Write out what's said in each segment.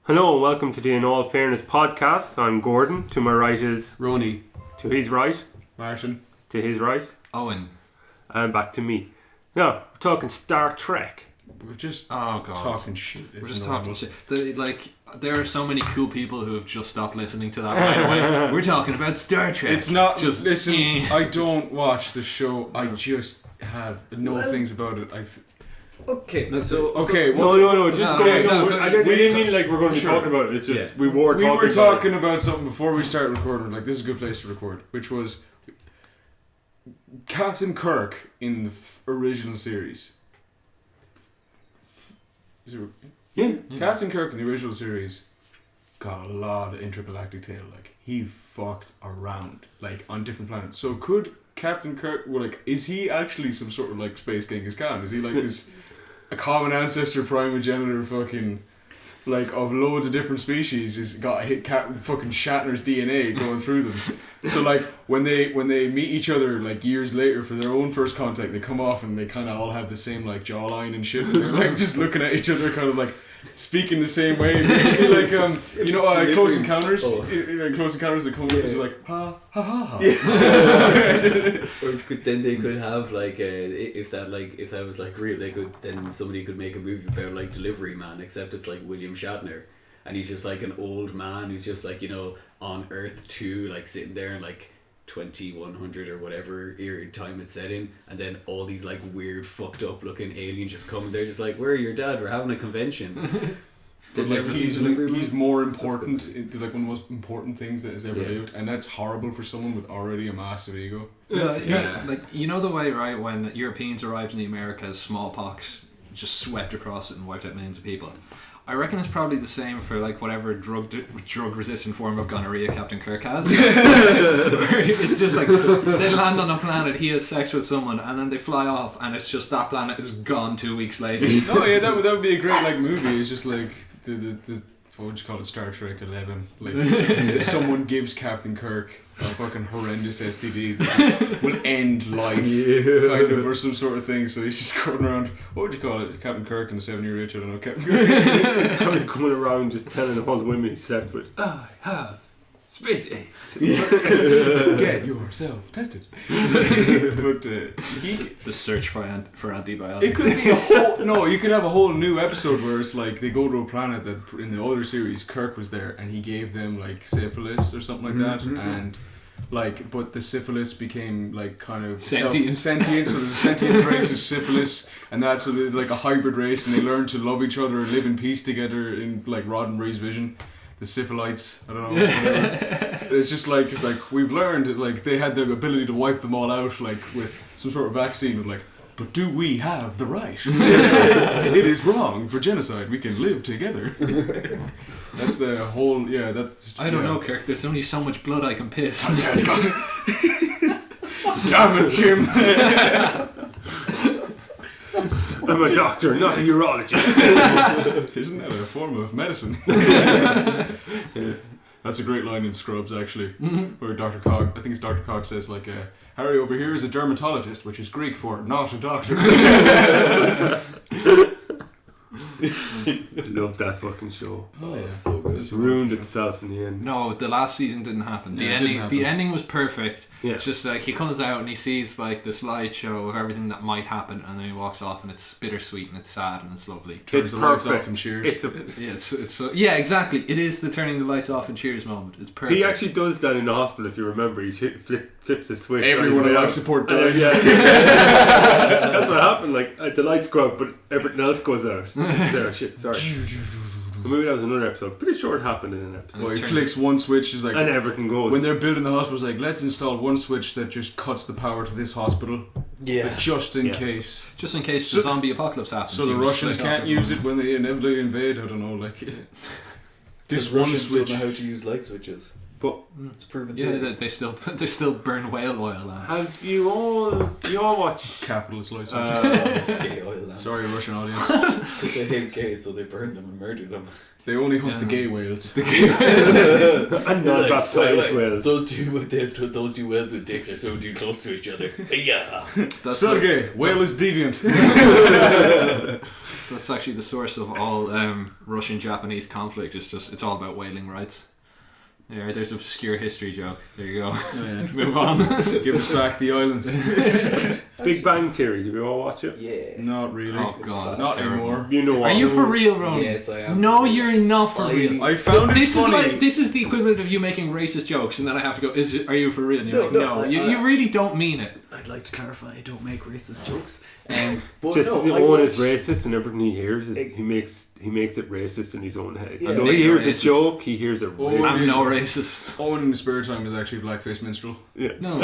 Hello and welcome to the In All Fairness podcast. I'm Gordon. To my right is Rony. To his right, Martin. To his right, Eoin. and back to me. Now, we're talking Star Trek. We're just talking shit. We're just talking shit. There are so many cool people who have just stopped listening to that right away. We're talking about Star Trek. It's not. Just listen, I don't watch the show. I just know things about it. Okay. No, just we didn't mean like we're going to be talking about it. It's just we were talking about something before we started recording. Like, this is a good place to record, which was Captain Kirk in the original series. Captain Kirk in the original series got a lot of intergalactic tail. Like, he fucked around, like, on different planets. So could Captain Kirk, is he actually some sort of like Space Genghis Khan? Is he like this a common ancestor, primogenitor, fucking like of loads of different species? He's got hit fucking Shatner's DNA going through them. So like when they meet each other like years later for their own first contact, they come off and they kind of all have the same like jawline and shit. And they're like just looking at each other, kind of like speaking the same way. Like Close Encounters. Close Encounters, they come up and like ha ha ha ha. Or then they could have like if that was like real, then somebody could make a movie about like Delivery Man, except it's like William Shatner, and he's just like an old man who's just like, on Earth 2, like sitting there in like 2100 or whatever era time it's set in, and then all these like weird fucked up looking aliens just come, they're just like, where are your dad, we're having a convention. But like he's more important, like one of the most important things that has ever lived, and that's horrible for someone with already a massive ego. Yeah. Like, the way, right, when Europeans arrived in the Americas, smallpox just swept across it and wiped out millions of people. I reckon it's probably the same for like whatever drug resistant form of gonorrhea Captain Kirk has. It's just like they land on a planet, he has sex with someone, and then they fly off, and it's just that planet is gone 2 weeks later. Oh yeah, that would be a great like movie. It's just like the what would you call it, Star Trek 11? Like someone gives Captain Kirk a fucking horrendous STD that will end life, kind of, or some sort of thing. So he's just going around. What would you call it? Captain Kirk and a 7-year itch. I don't know. Captain Kirk going around just telling all the women he's slept with. I have space AIDS. Get yourself tested. But the search for antibiotics. It could be a whole. No, you could have a whole new episode where it's like they go to a planet that in the other series Kirk was there and he gave them like syphilis or something like that, and like, but the syphilis became like kind of sentient. So there's a sentient race of syphilis, and that's like a hybrid race, and they learn to love each other and live in peace together in like Roddenberry's vision. The syphilites, I don't know. It's like we've learned that like they had the ability to wipe them all out, like with some sort of vaccine. With like, but do we have the right? It is wrong for genocide. We can live together. That's the whole. Yeah, that's. I don't know, Kirk. There's only so much blood I can piss. Damn it, Jim. I'm a doctor, not a urologist. Isn't that a form of medicine? That's a great line in Scrubs, actually, where Dr. Cog, I think it's Dr. Cog, says like, Harry over here is a dermatologist, which is Greek for not a doctor. Love that fucking show. Oh yeah, so good. It ruined itself in the end. No, the last season didn't happen. The ending was perfect. Yeah. It's just like he comes out and he sees like the slideshow of everything that might happen, and then he walks off, and it's bittersweet and it's sad and it's lovely. Turns the lights off and cheers. Yeah, exactly. It is the turning the lights off and cheers moment. It's perfect. He actually does that in the hospital, if you remember. He flips the switch. Everyone on life support dies. That's what happened. Like the lights go out, but everything else goes out. There, shit. Sorry. Maybe that was another episode. Pretty sure it happened in an episode. Well, he flicks one switch, is like, and everything goes. When they're building the hospital, it's like, let's install one switch that just cuts the power to this hospital. Yeah. Just in case. Just in case the zombie apocalypse happens. So the Russians can't use it when they inevitably invade. I don't know, like. This one switch. Don't know how to use light switches. But it's proven. Yeah, they still burn whale oil lamps. Have you all watch capitalist light switches? Gay oil lamps. Sorry, Russian audience. Because they hate gays, so they burn them and murder them. They only hunt the gay whales. And non-baptized whales. Those two whales with dicks are so too close to each other. Yeah. Sergey, whale is deviant. That's actually the source of all Russian-Japanese conflict. It's all about whaling rights. There's obscure history joke. There you go. Move on. Give us back the islands. Big Bang Theory. Did we all watch it? Yeah. Not really. Oh god, Not terrible. anymore. You know what? Are you for real, Rony? Yes, I am. No, you're not for real. I found it This is funny. this is the equivalent of you making racist jokes, and then I have to go. Are you for real? And you're No, like, no, no. You really don't mean it. I'd like to clarify, I don't make racist jokes. But Just no, Owen is watched- racist, and everything he hears is he makes it racist in his own head. Yeah. So I know he you're hears a racist. joke, he hears a Oh, racist. I'm no racist. Owen in spare time is actually a blackface minstrel. Yeah. No.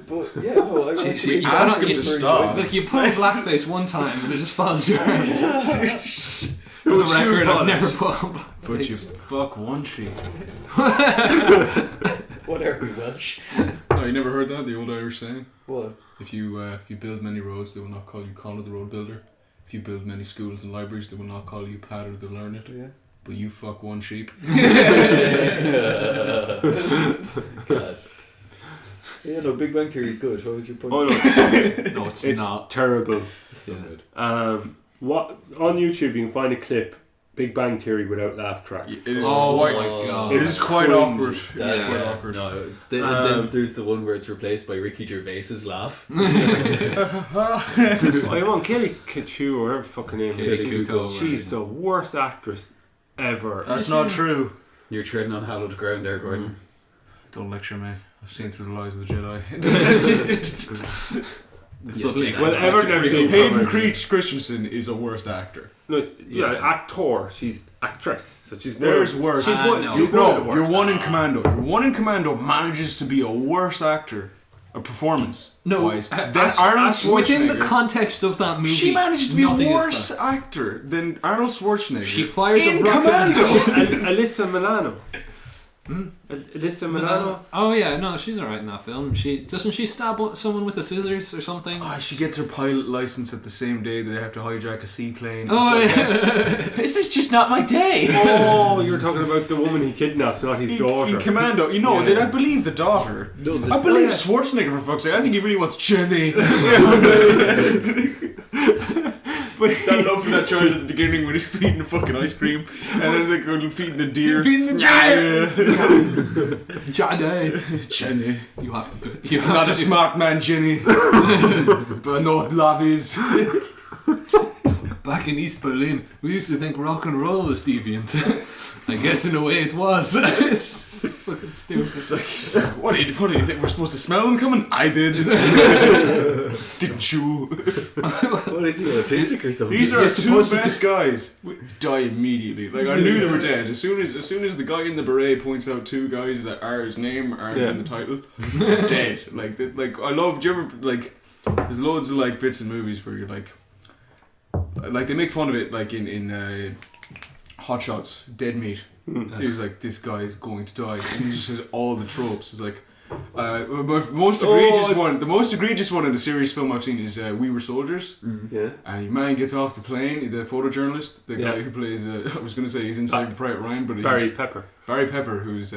But yeah, no, I Jeez, you Ask cannot- him to stop. Look, you put a blackface one time, and it just falls down. For the Shoe record, I've polish. never put on But you blackface. fuck one sheep. whatever, Welsh. No, you never heard that? The old Irish saying? What? If you build many roads, they will not call you Conor the road builder. If you build many schools and libraries, they will not call you Padder the learned. Yeah. But you fuck one sheep. Yes. Yeah, no, Big Bang Theory is good. What was your point? Oh no, No, it's it's not. terrible. So Yeah. good. What on YouTube you can find a clip, Big Bang Theory without laugh track. It is Oh quite, my god. it is quite cringe. awkward. That's It's quite awkward. No, and then there's the one where it's replaced by Ricky Gervais's laugh. I want Kelly Kachu or whatever fucking name Kelly it is. Kuko, She's right. the worst actress ever. That's not true. You're treading on hallowed ground there, Gordon. Don't lecture me. I've seen through the lies of the Jedi. Suddenly, Well, everyone I've seen Hayden from her- Christensen is a worst actor. No, yeah, Yeah. actor. She's actress. So she's There's one, worse. She's Ah, one, no. she's one of the No, you're worst. one in Commando. Your one in Commando manages to be a worse actor, a performance wise, than Arnold within the Schwarzenegger. context of that movie, She managed to be a nothing is worse bad. actor than Arnold Schwarzenegger. She fires in a rocket. Commando. Alyssa Milano. Alyssa Milano. Oh yeah, no, she's alright in that film. Doesn't she stab someone with the scissors or something? Ah, she gets her pilot license at the same day they have to hijack a seaplane. Oh It's like, yeah. this is just not my day. Oh, you're talking about the woman he kidnaps, not his daughter. In Commando, you know, Yeah. did I believe the daughter? No, I believe Schwarzenegger, for fuck's sake. I think he really wants Jenny. But that love for that child at the beginning when he's feeding the fucking ice cream, and then they go feeding the deer. Feeding the deer. Johnny, Jenny. you have to do. You have Not to a do- smart man, Jenny. But no love is. Back in East Berlin, we used to think rock and roll was deviant. I guess in a way it was. It's fucking stupid. It's like, what do you think? We're supposed to smell them coming? I did. Didn't you? What is he, autistic or something? These are You're our two supposed to best guys. Die immediately. Like I knew they were dead as soon as the guy in the beret points out two guys that are his name aren't Yeah. in the title. Dead. Like I love. Do you ever like? There's loads of like bits in movies where you're like they make fun of it like in Hot Shots, Dead Meat. He was like, this guy is going to die, and he just says all the tropes. It's like. The most egregious one in a serious film I've seen is We Were Soldiers. Yeah. And your man gets off the plane, the photojournalist, the Yeah. guy who plays, I was going to say he's in Saving Private Ryan, but he's Barry Pepper. Barry Pepper, who's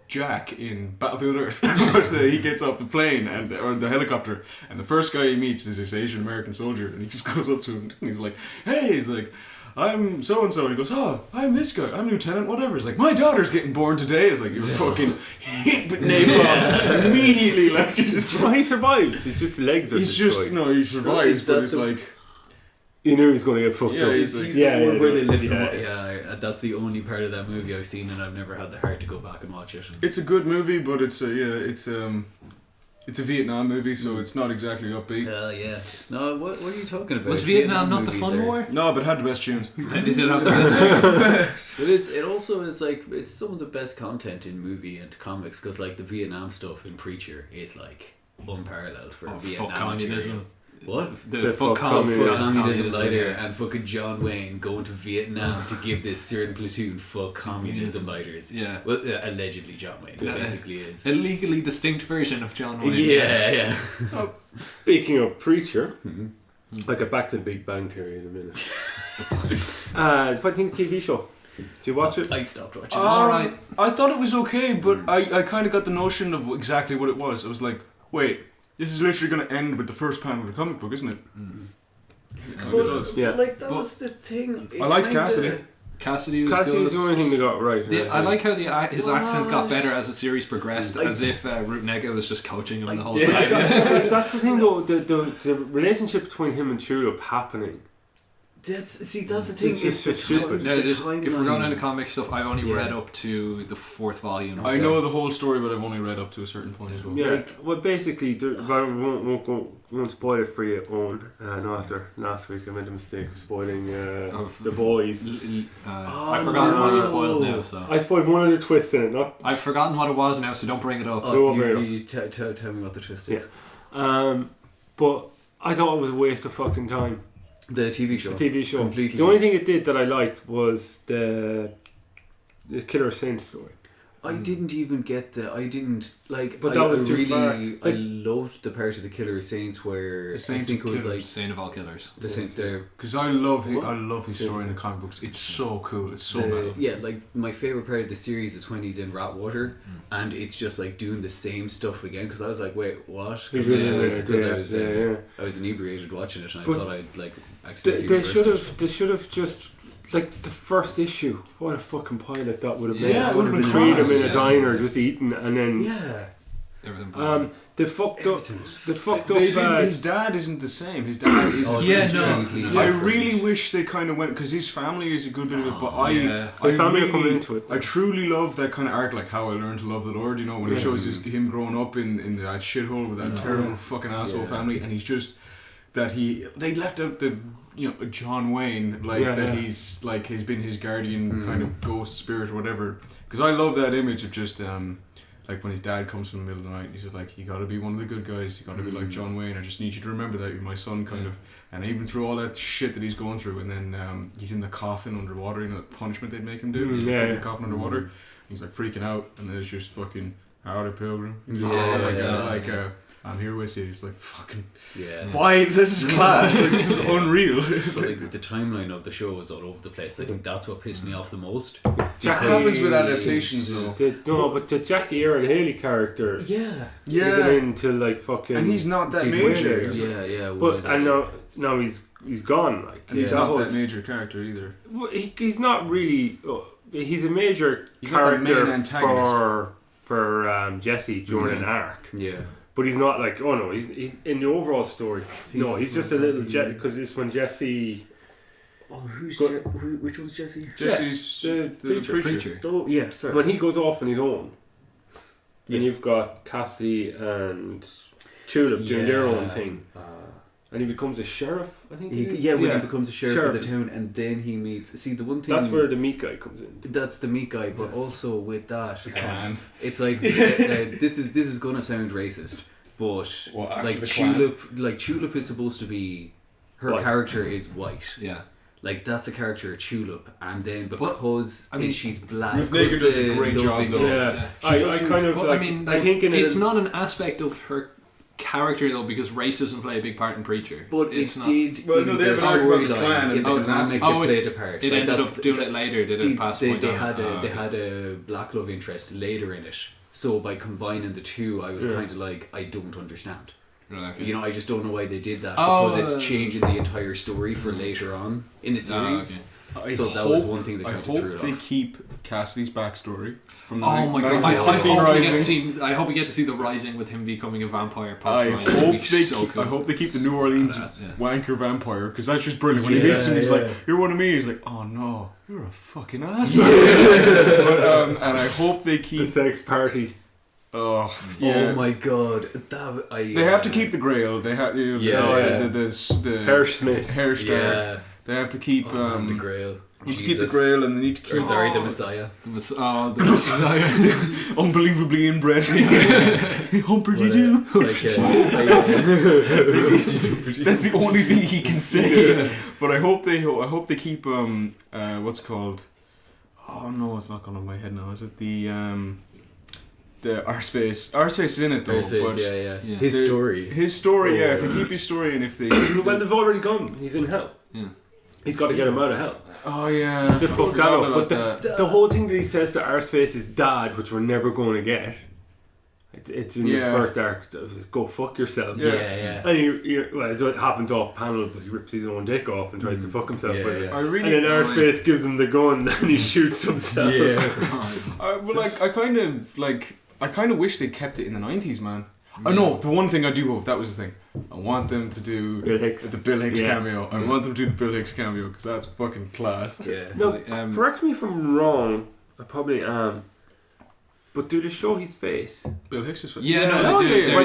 Jack in Battlefield Earth. But, he gets off the plane or the helicopter, and the first guy he meets is this Asian American soldier, and he just goes up to him and he's like, hey, he's like, I'm so and so. He goes, oh, I'm this guy. I'm Lieutenant whatever. He's like, my daughter's getting born today. It's like, you're fucking hit with napalm immediately. Like, just Well, he survives. His just legs are he's destroyed. just no, he survives, Is that but it's the- like. You knew he was going to get fucked Yeah, up. he's Is like- he Yeah, the one yeah, where they yeah, lift him yeah. up? Yeah, that's the only part of that movie I've seen, and I've never had the heart to go back and watch it. It's a good movie, but it's a Vietnam movie, so it's not exactly upbeat. Yeah. No, what are you talking about? Was Vietnam not the movies fun are- war? No, but it had the best tunes. They did have the best. But it also is like it's some of the best content in movie and comics because like the Vietnam stuff in Preacher is like unparalleled for Oh, Vietnam fuck communism. material. What? The fuck fuck communism. Communism lighter yeah. and fucking John Wayne going to Vietnam to give this certain platoon fuck communism lighters. Yeah. Well, allegedly John Wayne. It Yeah. basically is. A legally distinct version of John Wayne. Yeah. Speaking of Preacher, Mm-hmm. I'll get back to the Big Bang Theory in a minute. If I think TV show, do you watch it? I stopped watching Alright. I thought it was okay, but I kind of got the notion of exactly what it was. I was like, wait, This is literally going to end with the first panel of the comic book, isn't it? But, does. Yeah. like that was the thing. I liked Cassidy. Cassidy was Cassidy good. was the only thing they got right. I like how his accent got What? better as the series progressed, Like- as if Root Nega was just coaching him the whole Yeah. time. That's the thing though, the relationship between him and Tulip happening. That's the thing. It's just so stupid. No, the if we're going timeline. into comic stuff, I've only Yeah. read up to the 4th volume. I so- know the whole story, but I've only read up to a certain point as well. Yeah, well basically, won't spoil it for you, Owen. No, after last week I made a mistake of spoiling the boys. I've forgotten what you spoiled now, so I spoiled one of the twists in it, not I've forgotten what it was now, so don't bring it up. No, Oh, very you tell me what the twist is. but I thought it was a waste of fucking time. The TV show. The TV show. Completely. The only thing it did that I liked was the Killer Saint story. I didn't even get the. I didn't like. But I, that was I too really. far. I loved the part of the Killer Saints where The I Saint think it was Killers. like Saint of all killers. the Saint. The, Because I love What? his story in the comic books. It's so cool. It's so the metal. yeah, like my favorite part of the series is when he's in Ratwater and it's just like doing the same stuff again. Because I was like, wait, what? He's Because really I was inebriated watching it and But I thought I'd like accidentally. They should have just like the first issue. What a fucking pilot that would have been. Yeah, it would have would've been been three of them in a class, diner just eating, and then Yeah. Everything. they fucked up. Everything was They fucked They up. didn't, his dad isn't the same. His dad is. Oh, Yeah, it's no. completely I different. really wish they kind of went because his family is a good bit of it, but Yeah. His family are really- coming into it. I truly love that kind of arc, like how I learned to love the Lord. You know, when Yeah. he shows him growing up in that shithole with that terrible fucking asshole Yeah. family, and he's just that they left out the John Wayne he's like has been his guardian kind of ghost spirit or whatever. Because I love that image of just like when his dad comes from the middle of the night, and he's just like, you got to be one of the good guys. You got to be like John Wayne. I just need you to remember that you're my son, kind of. And even through all that shit that he's going through, and then he's in the coffin underwater. You know, the punishment they'd make him do. He'd put in the coffin underwater. He's like freaking out, and then it's just fucking howdy pilgrim. Yeah. I'm here with you. It's like fucking. Yeah. Why? This is class. Like, this is unreal. But like the timeline of the show was all over the place. I think that's what pissed me off the most. Jack What happens with adaptations though? But the Jackie Aaron Haley character Yeah. isn't into like fucking. And he's not that Season major. one, Yeah. But and now he's gone. Like And he's Yeah. not was- that major character either. Well, he's not really. He's a major He's not the main character antagonist. for Jesse during an arc, Yeah. but he's not like he's in the overall story. No, he's just a little because it's when Jesse. Oh, who's Go- which one's Jesse? Jesse's the Preacher. Oh, yeah. Sorry. When he goes off on his own, then Yes. you've got Cassidy and Tulip doing their own thing, and he becomes a sheriff. I think. it is. when he becomes a sheriff Sheriff. of the town, and then he meets. See, the one thing That's where the meat guy comes in. that's the meat guy, but also with that, clan. it's like this is gonna sound racist, but Well, after like the clan. Tulip is supposed to be her White. character is white. Yeah. Like that's the character of Tulip, and then because I mean, she's black, Ruth Negga does a the great love job, though. Yeah, Yeah. I kind of. Well, like, I mean, I think in it's not an aspect of her character though, because race doesn't play a big part in Preacher. But it's it not. did. Well, in no, they their have an arc about the clan storyline, and in the the dynamic Oh, it played a part. It Like, ended that's- up doing it later. Did See, it pass they point on? had Oh, they okay. had a black love interest later in it. So by combining the two, I was kind of like, I don't understand. Right, okay. You know, I just don't know why they did that Oh, because it's changing the entire story for later on in the series. okay. So that was one thing that I kind of hope threw it they off. keep Cassidy's backstory from the Oh my god! I 1916 hope we get to Rising. see. I hope we get to see the Rising with him becoming a vampire. I Post hope they keep the New Orleans Yeah. wanker vampire because that's just brilliant. When he Yeah, meets him, he's yeah. like, "You're one of me." He's like, "Oh no, you're a fucking asshole." But, and I hope they the keep. sex party. Oh yeah. Oh my god, They have to keep the Grail. They have the Herr Smith. hair star. Yeah, They have to keep the Grail. need to keep the Jesus. Grail, and they need to keep Or sorry, the Oh. Messiah. The Messiah. unbelievably inbred. Humperdee doo. That's the only thing he can say. But I hope they keep what's it called? Oh no, it's not going on my head now. Is it the Arspace? Arspace is in it though. But yeah. Yeah. His story. his story, yeah. If they keep his story, and if they Well, they've already gone. He's in hell. Yeah. He's got to get him out of hell. oh yeah, They I fucked that forgot up. about But that. the whole thing that he says to Arseface's dad, which we're never going to get, It's in the first arc. So go fuck yourself. Yeah. And it happens off panel, but he rips his own dick off and tries to fuck himself with it. Yeah. And then Arseface gives him the gun and he shoots himself. I kind of wish they kept it in the 90s, man. Oh no, the one thing I do hope, that was the thing. I want them to do Bill Hicks. the Bill Hicks cameo. I want them to do the Bill Hicks cameo because that's fucking class. Yeah. No, correct me if I'm wrong. I probably am. But do they show his face? Bill Hicks is. Yeah, no, they do. Yeah.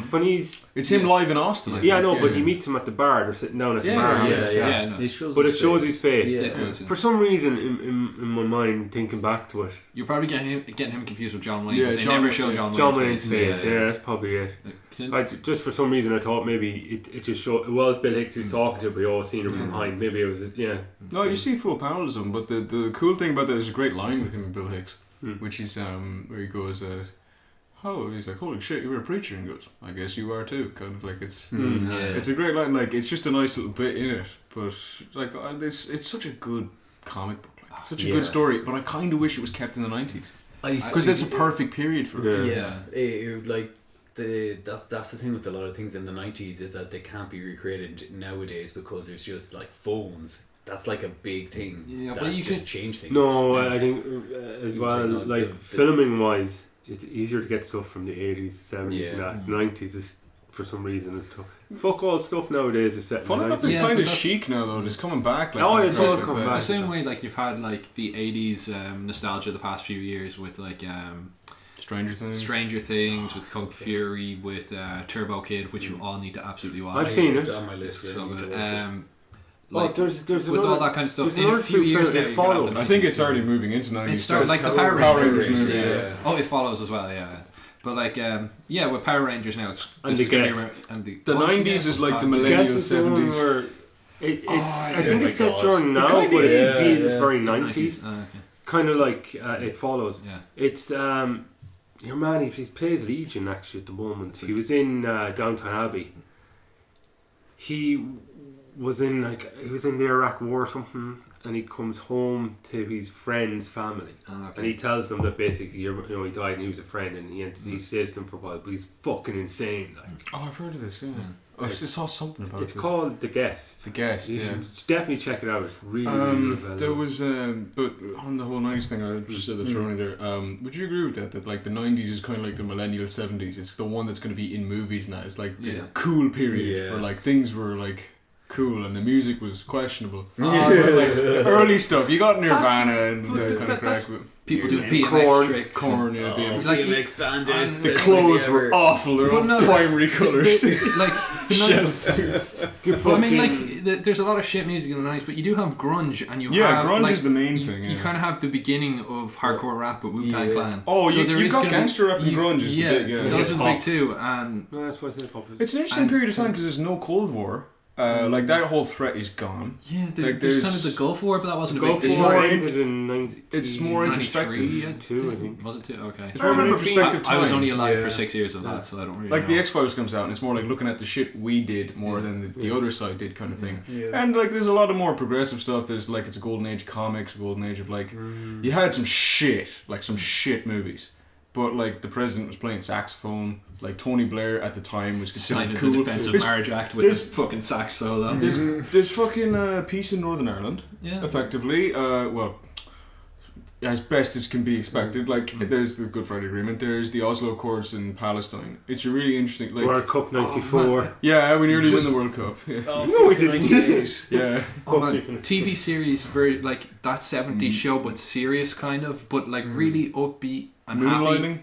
When he's It's him live in Austin. I think. yeah, no, but he meets him at the bar. They're sitting down at the bar. Yeah, no. But it shows his face. Yeah. It does, yeah. For some reason, in my mind, thinking back to it, You're probably getting him confused with John Wayne. Yeah, Because they John- never show yeah. John John Wayne's Wayne's face. face. Yeah, that's probably it. Just for some reason, I thought maybe it just showed. It was Bill Hicks who's talking to, but you always seen him from behind. Maybe it was No, you see full panels of him, but the cool thing about that is a great line with him and Bill Hicks, which is where he goes, he's like, holy shit, you're a preacher, and he goes, I guess you are too. Kind of like it's a great line. Like it's just a nice little bit in it, but like it's such a good comic book, like, it's such a good story. But I kind of wish it was kept in the 90s because it's a perfect period for it. That's the thing with a lot of things in the 90s is that they can't be recreated nowadays because there's just like phones. That's like a big thing. Yeah, That's but you just could change things. No, I think as You well, take note, like filming wise, it's easier to get stuff from the 80s, 70s, and that. 90s is for some reason tough. Fuck all stuff nowadays is set. Fun in the enough, 90s. it's Yeah, kind but of that's- chic now though. It's coming back. Like, Oh, it's all like come that. back. The same way, like you've had like the 80s nostalgia the past few years with like Stranger Things. Stranger Things, with Kung Fury, with Turbo Kid, which you all need to absolutely watch. I've seen It's it. on my list. It's so I need good. to watch it. Like there's with another, all that kind of stuff, there's in a another few years now, it you're gonna have follows. the I think 90s. it's already moving into 90s. It started like the Power Power Rangers Rangers. movies, yeah. Oh, it follows as well, yeah. But like, with Power Rangers now, it's And this the is gonna be Guest. around- and The oh, 90s Guest is like the bad too. millennial Guess it's the one 70s. where I think oh it's my set God. during now, kinda but is, it's yeah. very The 90s. Okay. Kind of like it follows. Yeah. It's your man. He plays Legion actually at the moment. He was in Downton Abbey. He was in the Iraq War or something, and he comes home to his friend's family, and he tells them that basically he died and he was a friend, and he stays with them for a while, but he's fucking insane. Like Oh, I've heard of this. Yeah, I just saw something about it's this. called The Guest. The Guest. You Yeah. should definitely check it out. It's really well There done. was, but on the whole 90s thing, I just said that's Rony there. Would you agree with that? That like the 90s is kind of like the millennial 70s. It's the one that's going to be in movies now. It's like the cool period where like things were like cool and the music was questionable. Like, early stuff. You got Nirvana and that kind of crack. People doing Korn. BMX tricks. Corn, yeah, BMX. Like, BMX bandits. The clothes were awful. They're all Well, no, primary colours. Like the Shell suits. Well, I mean, like, there's a lot of shit music in the 90s, but you do have grunge, and you have grunge like, is the main you, thing. You kind of have the beginning of hardcore rap with Wu-Tang Clan. Oh, so there you is got gonna be- gangster rap and grunge is the big, yeah. those are the Hip-hop. big two, and No, that's what I said. Pop is. It's an interesting period of time because there's no Cold War. Like that whole threat is gone. yeah, Like, there's there's- kind of the Gulf War, but that wasn't a Gulf big deal. more War in- ended in 90. It's more 93, introspective. I think. Was it two? Okay. It's more of an remember introspective I was time. only alive Yeah. for 6 years of that, so I don't really Like know. the X-Files comes out and it's more like looking at the shit we did more than the other side did kind of thing. Yeah. And like there's a lot of more progressive stuff. There's like it's a golden age of comics, a golden age of like you had some shit movies. But like the president was playing saxophone. Like Tony Blair at the time was Signed considered the cool. Defensive There's- Marriage Act with there's- this fucking sax solo. There's fucking peace in Northern Ireland. Yeah. Effectively, well, as best as can be expected. Like there's the Good Friday Agreement. There's the Oslo Accords in Palestine. It's a really interesting. Like World Cup '94. yeah, we nearly win Just- the World Cup. Yeah. No, we didn't. Yeah. Oh, man. TV series, very like that 70s show, but serious kind of, but like really upbeat and happy. Moonlighting.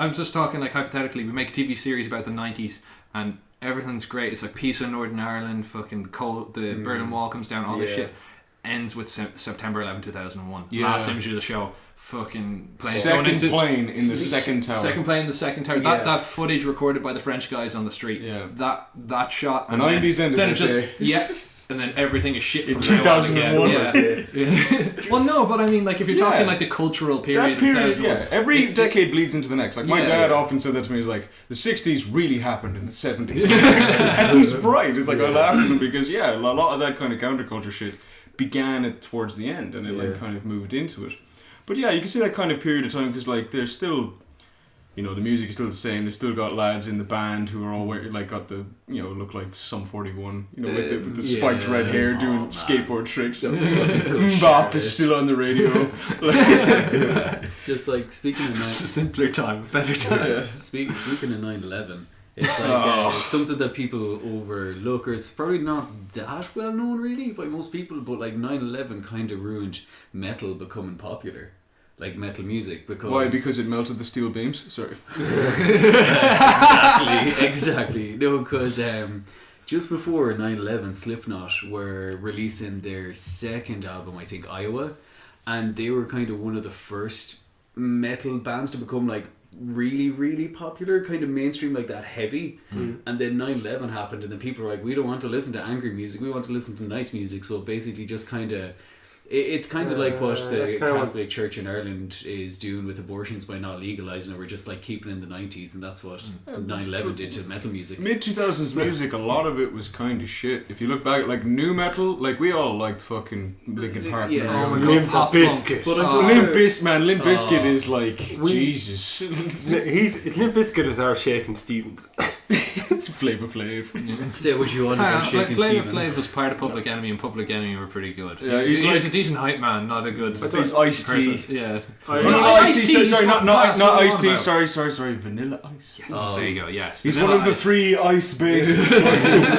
I'm just talking like hypothetically. We make a TV series about the 90s, and everything's great. It's like peace in Northern Ireland. Fucking the Berlin Wall comes down. All this shit ends with September 11, 2001. Yeah. Last image of the show. Fucking plane. Second plane in the second tower. Second plane in the second tower. Yeah. That footage recorded by the French guys on the street. Yeah. That shot. The and then- 90s ended Then it that just day. and then everything is shit In from now on again. 2001. Yeah. Well, no, but I mean, like if you're talking like the cultural period, That period, of 2001, yeah. Every decade bleeds into the next. Like my Yeah, dad yeah. often said that to me. He's like, the 60s really happened in the 70s. And he's right. It's like I laugh at him because a lot of that kind of counterculture shit began at towards the end and it like kind of moved into it. But yeah, you can see that kind of period of time because like there's still you know, the music is still the same. They still got lads in the band who are all wearing, like, got the, you know, look like Sum 41, you know, with the spiked red hair doing skateboard tricks. Bop is still on the radio. Just like speaking of simpler time, better time. Speaking of 9/11, it's like something that people overlook, or it's probably not that well known really by most people, but like 9/11 kind of ruined metal becoming popular. Like metal music, because... Why? Because it melted the steel beams? Sorry. Exactly. No, because just before 9/11, Slipknot were releasing their second album, I think, Iowa, and they were kind of one of the first metal bands to become like really, really popular, kind of mainstream, like that heavy. And then 9/11 happened, and then people were like, we don't want to listen to angry music, we want to listen to nice music. So basically just kind of... It's kind of like what the Catholic Church in Ireland is doing with abortions by not legalising it. We're just like keeping in the 90s, and that's what 9/11 did to metal music. Mid-2000s music, a lot of it was kind of shit. If you look back, like new metal, like we all liked fucking Linkin Park. Yeah. Oh my Limp god, Bizkit. But Limp Bizkit is like, Jesus. Limp Bizkit is our Shakin' Stevens. It's Flavor Flav. Say what you want about Shakin' Flavor Stevens. Flav was part of Public Enemy, and Public Enemy were pretty good. Yeah, he's like a decent hype man, not a good. He's Ice-T. person. Yeah. Sorry, not Ice-T. Sorry. Vanilla Ice. Yes. There you go. Yes. He's Vanilla one of the Ice. 3 ice-based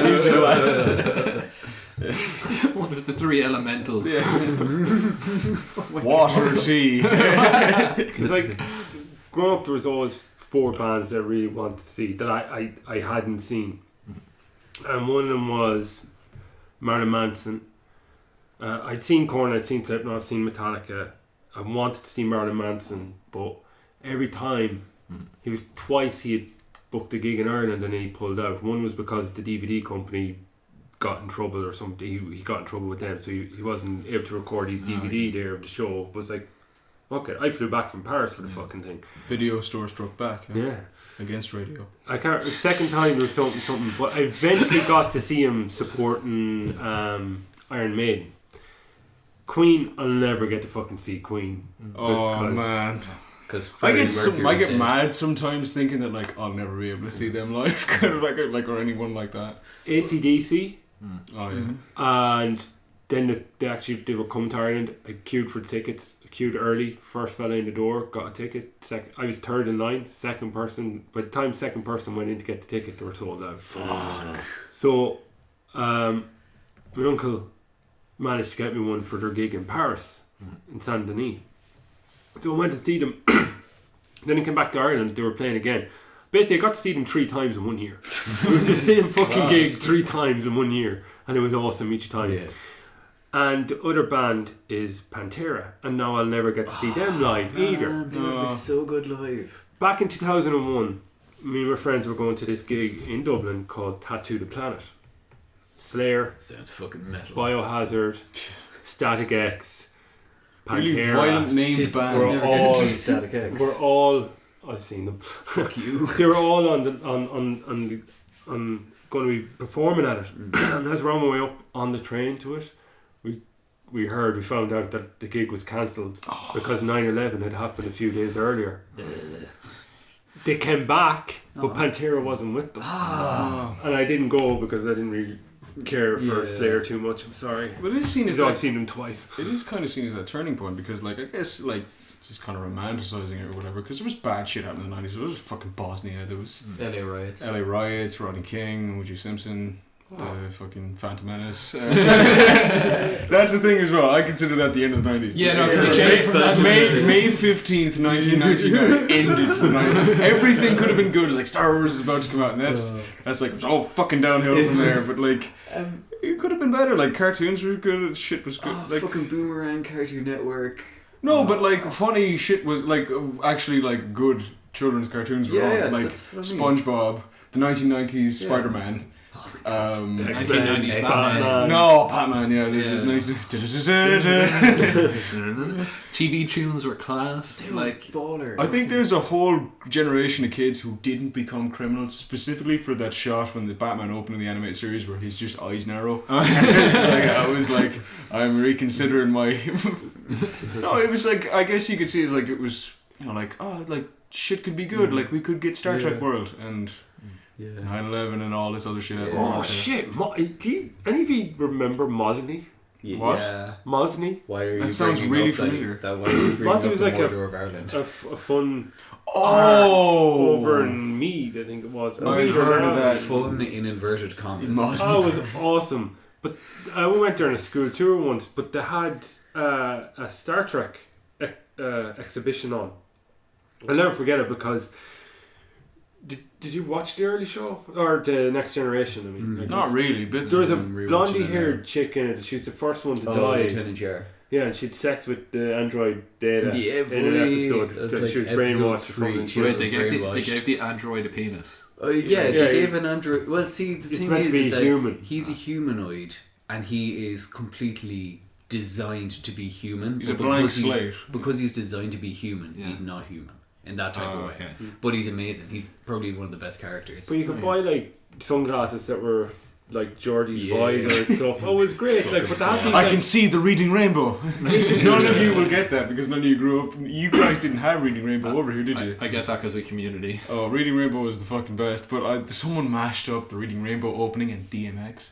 musical acts. One of the 3 elementals. Water, tea. It's like, growing up, there was always 4 bands that I really wanted to see that I hadn't seen. And one of them was Marilyn Manson. I'd seen Korn, I'd seen Slipknot, I'd seen Metallica. I wanted to see Marilyn Manson, but every time he had booked a gig in Ireland and then he pulled out. One was because the DVD company got in trouble or something. He got in trouble with them, so he wasn't able to record his DVD there of the show. But it's like, okay, I flew back from Paris for the fucking thing. Video store struck back. Yeah. Against radio. I can't. The second time there was something, but I eventually got to see him supporting Iron Maiden. Queen, I'll never get to fucking see Queen. Oh man. Because I get mad sometimes thinking that like I'll never be able to see them live, kind of like or anyone like that. AC/DC. Oh yeah. And then they were coming to Ireland. I queued for the tickets. I queued early. First fella in the door, got a ticket. I was third in line. Second person. By the time second person went in to get the ticket, they were sold out. Fuck. So, my uncle managed to get me one for their gig in Paris, in Saint Denis. So I went to see them. Then I came back to Ireland. They were playing again. Basically, I got to see them 3 times in 1 year. It was the same fucking gig 3 times in 1 year, and it was awesome each time. Yeah. And the other band is Pantera, and now I'll never get to see them live either. They were so good live. Back in 2001, me and my friends were going to this gig in Dublin called Tattoo the Planet. Slayer, Sounds fucking metal. Biohazard, Static X, Pantera. Really violent named bands. We're all, Static X. we're all. I've seen them. Fuck you. They were all on going to be performing at it. And as we're on my way up on the train to it, we found out that the gig was cancelled because 9/11 had happened a few days earlier. They came back, but Pantera wasn't with them. And I didn't go because I didn't really care for Slayer too much. I'm sorry. But it is seen as I've seen them twice. It is kind of seen as a turning point because, like, I guess, like, just kind of romanticizing it or whatever. Because there was bad shit happening in the 90s. There was fucking Bosnia. There was LA riots. LA riots, Rodney King, O.J. Simpson, the fucking Phantom Menace. That's the thing as well. I consider that the end of the 90s. Yeah, no, because it changed from that May 15th, 1999 ended the 90s. Everything could have been good. It's like Star Wars is about to come out, and that's like it's all fucking downhill from there. But like, it could have been better. Like cartoons were good. Shit was good. Like fucking Boomerang, Cartoon Network. no, but like funny shit was like actually like good children's cartoons were on. Like that's what I mean. SpongeBob, the 1990s Spider-Man. 1990s Batman. No, Batman, yeah. TV tunes were class. Like, baller. I think there's a whole generation of kids who didn't become criminals specifically for that shot when the Batman opened in the animated series where his just eyes narrow. It's like, I was like, I'm reconsidering my... No, it was like, I guess you could see it like it was, you know, like, oh, like shit could be good. Like we could get Star Trek World and 9/11 and all this other shit. Oh shit! Do you, any of you remember Mosney? What? Yeah. Mosney? Why are you That sounds bringing really up familiar. That, why are you bringing Mosney up was the like Mordor of Ireland? a fun Oh, over in Meath, I think it was. I've heard of that. Fun in inverted commas. Oh, it was awesome. But I went there on a school tour once, but they had a Star Trek exhibition on. I'll never forget it because did you watch the early show or the Next Generation? I mean, like not really. But there was a rewatching blondie-haired chick in it. She was the first one to die. Lieutenant Jar. Yeah, and she had sex with the android Data Yeah, in an episode. that's That like she was episode brainwashed or 3. something. She Wait, was they brainwashed. gave the android a penis. Oh yeah, Yeah, they gave an android. Well, see, the It's thing meant to be is that human. he's a humanoid, and he is completely designed to be human. He's a but blank because he's- slate. Because he's designed to be human, Yeah. he's not human in that type Oh, of way. okay. But he's amazing. He's probably one of the best characters. But you could buy like sunglasses that were like Geordie's Yeah. visor and stuff. Oh, it was great. Like, but that I can see the reading rainbow. None of you will get that because none of you grew up. You guys didn't have reading rainbow over here, did you? I get that because of Community. Oh, reading rainbow is the fucking best. But someone mashed up the reading rainbow opening in DMX,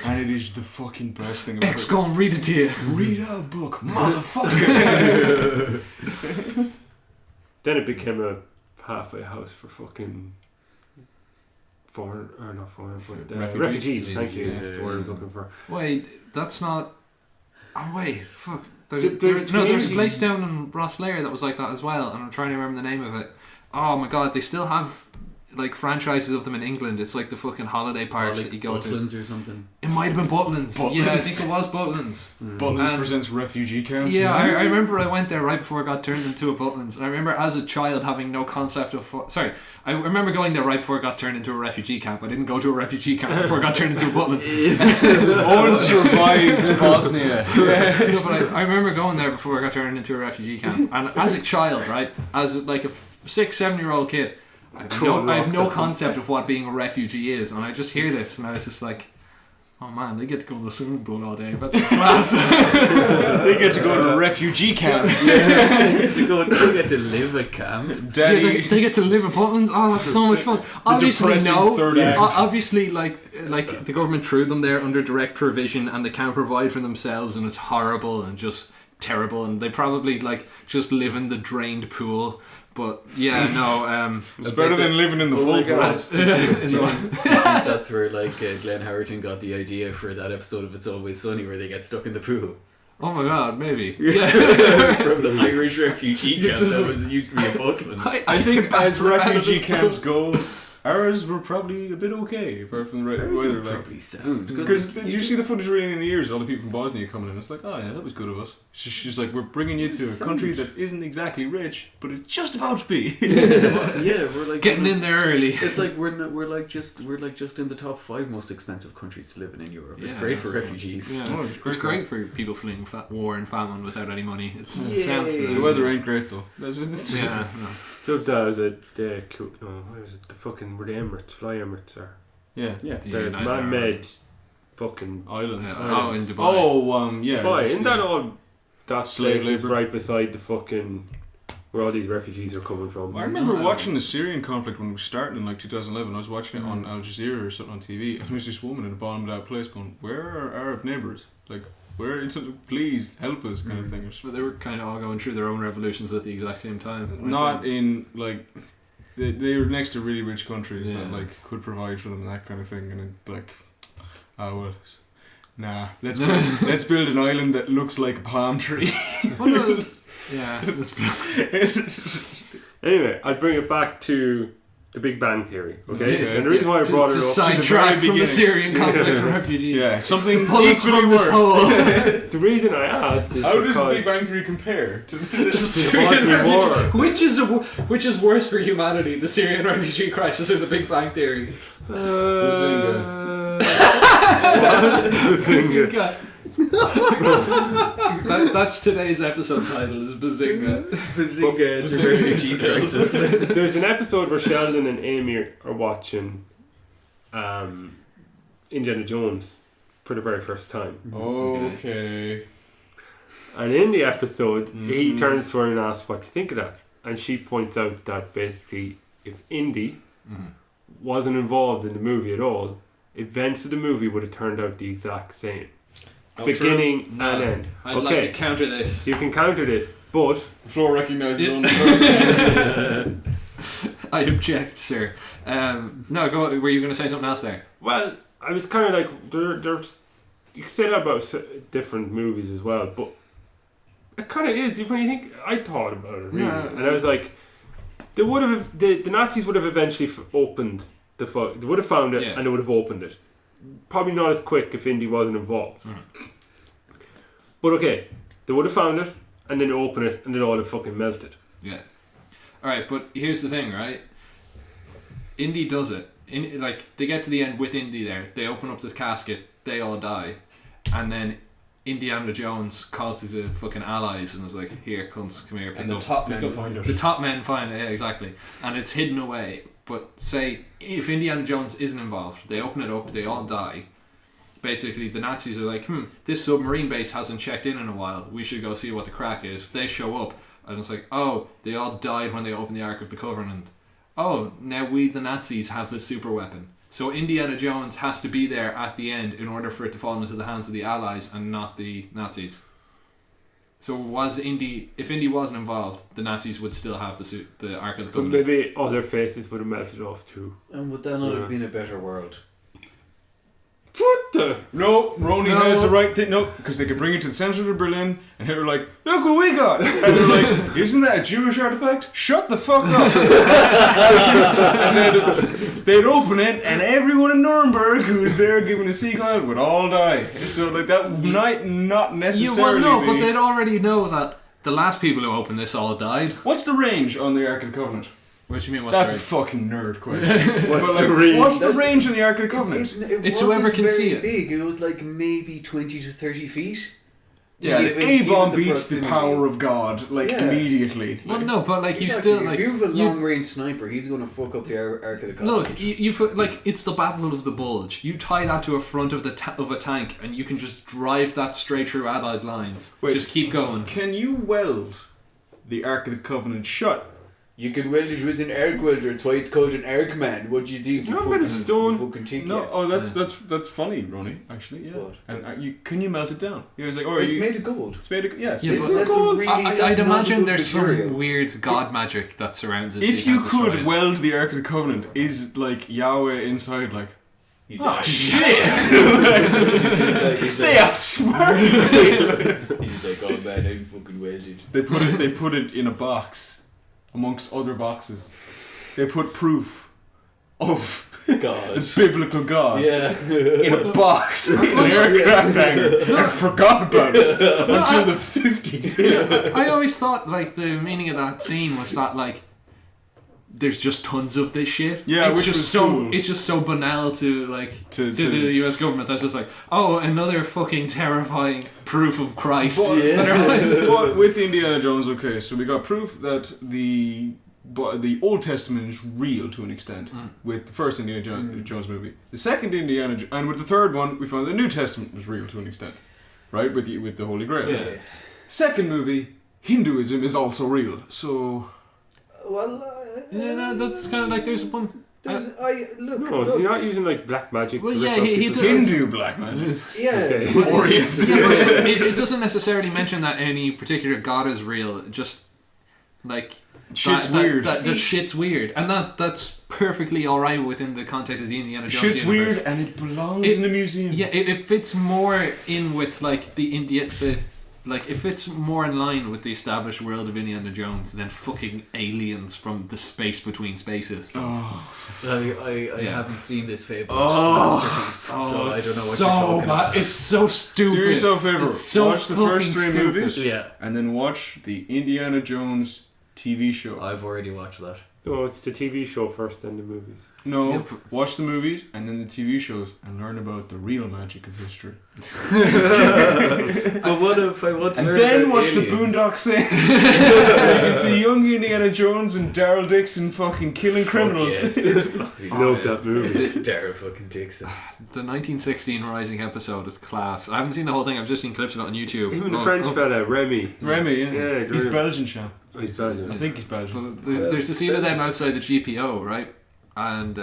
and it is the fucking best thing. X gonna read it to you. Read a book, motherfucker. Then it became a halfway house for fucking refugees. Thank you. Yeah. That's the word I was looking for. Wait, that's not. Oh wait, fuck. There's There's a community- place down in Rosslare that was like that as well, and I'm trying to remember the name of it. Oh my god, they still have like franchises of them in England. It's like the fucking holiday parks like that you go Butlins to. or something. It might have been Butlins. Butlins. Yeah, I think it was Butlins. Butlins And- presents refugee camps. Yeah, I remember I went there right before I got turned into a Butlins. I remember as a child having no concept of... I remember going there right before I got turned into a refugee camp. I didn't go to a refugee camp before I got turned into a Butlins. Owen survived Bosnia. No, but I remember going there before I got turned into a refugee camp. And as a child, right, as like a 6-7-year-old kid, I have no concept of what being a refugee is. And I just hear this and I was just like, oh man, they get to go to the swimming pool all day. But that's class. They get to go to a refugee camp. They get to live at camp. Daddy. They get to live at Butlins. Oh, that's so much fun. Obviously, depressing no. third act. Obviously, like the government threw them there under direct provision, and they can't provide for themselves, and it's horrible and just terrible. And they probably like just live in the drained pool. But yeah, no. It's better than living in the Oh my full God. pool. Do you think that's where like Glenn Howerton got the idea for that episode of It's Always Sunny where they get stuck in the pool? Oh my god, maybe. From the Irish refugee camp that was used to be a Butlins. I think as refugee Back camps go, ours were probably a bit okay, apart from the weather. Like, Probably sound. because you see the footage raining in the ears, all the people from Bosnia coming in. It's like, oh yeah, that was good of us. She's like, we're bringing you to a country that isn't exactly rich, but it's just about to be. Yeah, we're like Getting in there early. It's like we're just in the top 5 most expensive countries to live in Europe. It's Yeah, great for that's refugees. Yeah, Oh, it's great for people fleeing war and famine without any money. It's Yay. sound for them. The weather ain't great though. That's just Yeah, no. So that was what was it? The fucking were the Emirates, Fly Emirates, or yeah. Yeah. The the United man-made fucking Islands. Oh, in Dubai. Oh, yeah. Dubai. just, Isn't that all? That Slave place is labour. right beside the fucking where all these refugees are coming from. I remember No. watching the Syrian conflict when it was starting in like 2011. I was watching it on Al Jazeera or something on TV, and there was this woman in the bottom of that place going, "Where are our Arab neighbours? Like, where? Please help us," kind of thing. But they were kind of all going through their own revolutions at the exact same time. weren't Not they? in like they were next to really rich countries Yeah. that like could provide for them and that kind of thing, and it, like, oh well, nah, let's build an island that looks like a palm tree. Oh, no. Yeah, that's Anyway, I'd bring it back to the Big Bang Theory. Okay, Okay. and the reason why I brought it to up. sidetrack from the beginning. Syrian conflict and refugees. Yeah, something Pull us equally from this worse. hole. The reason I asked is How does the because Big Bang Theory compare to The the Syrian Bosnian War. refugee, which is worse for humanity, the Syrian refugee crisis or the Big Bang Theory? Bazinga. That's today's episode title is Bazinga. Bazinga, it's a refugee crisis. There's an episode where Sheldon and Amy are watching Indiana Jones for the very first time. Okay. And in the episode, he Mhm. turns to her and asks, "What do you think of that?" and she points out that basically if Indy wasn't involved in the movie at all, events of the movie would have turned out the exact same. Beginning and end. I'd like to counter this. You can counter this, but The floor recognises only. I object, sir. No, go. Were you going to say something else there? well, I was kind of like there's you can say that about different movies as well, but it kind of is. When you think, I thought about it really, and I was like, they would have the Nazis would have eventually opened they would have found it and they would have opened it. Probably not as quick if Indy wasn't involved. But okay, they would have found it and then they open it and then all have fucking melted. Yeah. Alright, but here's the thing, right? Indy does it. They get to the end with Indy there. They open up this casket, they all die. And then Indiana Jones calls his fucking allies and is like, here, cunts, come here. And the top men find it. The top men find it, yeah, exactly. And it's hidden away. But say, if Indiana Jones isn't involved, they open it up, they all die. Basically, the Nazis are like, this submarine base hasn't checked in a while. We should go see what the crack is. They show up, and it's like, oh, they all died when they opened the Ark of the Covenant. Oh, now we, the Nazis, have this super weapon. So Indiana Jones has to be there at the end in order for it to fall into the hands of the Allies and not the Nazis. So if Indy wasn't involved, the Nazis would still have the Ark of the But Covenant. maybe other faces would have melted off too. And would that not have been a better world? What the? No, Rony has the right thing. No, because they could bring it to the centre of Berlin, and they were like, "Look what we got!" And they're like, "Isn't that a Jewish artifact? Shut the fuck up!" And they'd open it, and everyone in Nuremberg who was there giving a seagull would all die. So like that might not necessarily. But they'd already know that the last people who opened this all died. What's the range on the Ark of the Covenant? What do you mean? That's a fucking nerd question. What's the range on the Ark of the Covenant? It's whoever can see it. Big. It was like maybe 20 to 30 feet. Yeah, Even- the A-bomb even the beats the proximity. power of God, immediately. Well, no, but like you Exactly. still like if you have a long-range sniper, he's going to fuck up the Ark of the Covenant. look. You put like it's the Battle of the Bulge. You tie that to a front of of a tank, and you can just drive that straight through Allied lines. Wait. Just keep going. Can you weld the Ark of the Covenant shut? You can weld it with an arc welder. It's why it's called an arc man. What do you think? Not a bit of stone. Fucking think, No, yeah. oh, that's funny, Ronnie. Actually, yeah. What? And can you melt it down? He was like, oh, It's made of gold. It's made of yes. Yeah, it's but made of that's gold. a really- I'd that's not imagine a good there's material. some weird god magic that surrounds it. If so you can't destroy could it. weld the Ark of the Covenant, is like Yahweh inside like, He's oh like, shit! he's They outsmarted me. He's like, oh man, I'm fucking welded. They put it in a box, amongst other boxes. They put proof of God. the biblical God Yeah. in a box in an aircraft hangar and forgot about it until the 50s. I always thought like the meaning of that scene was that like there's just tons of this shit. Yeah, it's which just was so cool. it's just so banal to like To the US government. That's just like, oh, another fucking terrifying proof of Christ. But, And they're like, but with Indiana Jones, okay, so we got proof that the Old Testament is real to an extent with the first Indiana Jones movie. The second and with the third one, we found the New Testament was real to an extent, right? With the Holy Grail. Yeah. Second movie, Hinduism is also real. So Well, yeah, no, that's kind of like there's one. look. No, is he not using like black magic? Well, to yeah, rip up he people's- does. Hindu black magic. Yeah. Okay. Orient. Yeah, but it doesn't necessarily mention that any particular god is real. Just like Shit's that, weird. That shit's weird, and that's perfectly all right within the context of the Indiana Jones Shit's universe. weird and it belongs in a museum. Yeah, it fits more in with like it fits more in line with the established world of Indiana Jones than fucking aliens from the space between spaces. I haven't seen this Fable masterpiece, so I don't know what so you're talking bad. about. It's so stupid. Do yourself a favour. It's so Watch the first fucking 3 stupid. movies. Yeah. And then watch the Indiana Jones TV show. I've already watched that. No, it's the TV show first, then the movies. No, Yep. watch the movies and then the TV shows and learn about the real magic of history. But what if I want to And learn then about watch the aliens? Boondock Saints. So you can see young Indiana Jones and Daryl Dixon fucking killing criminals. Yes. I love that movie. Daryl fucking Dixon. The 1916 Rising episode is class. I haven't seen the whole thing. I've just seen clips of it on YouTube. Even the French fella, Remy. Remy, yeah. Yeah, He's brilliant. Belgian, champ. Oh, he's Belgian. I think he's Belgian. Well, there's a scene of them outside the GPO, right? And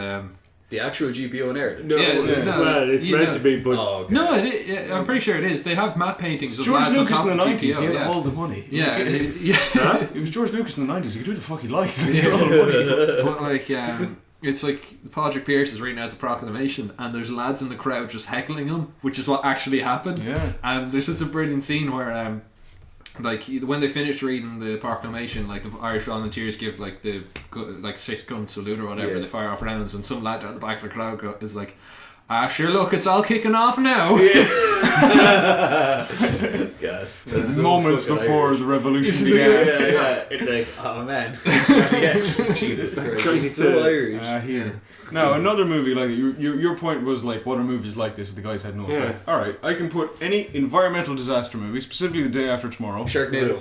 The actual GPO in Ireland. No, Yeah, no, well, it's you meant know. to be, but Oh, okay. no, I'm pretty sure it is. They have matte paintings of George lads Lucas on in top the of 90s, GPO, he had yeah. all the money. Yeah, Huh? It was George Lucas in the 90s, he could do the fuck he liked. He had all the money. But like, it's like Patrick Pearce is reading out the proclamation, and there's lads in the crowd just heckling him, which is what actually happened. Yeah. And there's just a brilliant scene where, like, when they finished reading the proclamation, like the Irish volunteers give like the 6-gun salute or whatever, Yeah. they fire off rounds, and some lad at the back of the crowd is like, sure, look, it's all kicking off now. Yes. It's moments before Irish. the revolution Yeah, began. yeah. It's like, oh man. Yeah. Jesus Christ. It's so Irish. Here. Now, another movie, like your point was like, what are movies like this? The guys had no effect. Yeah. Alright, I can put any environmental disaster movie, specifically The Day After Tomorrow. Sharknado.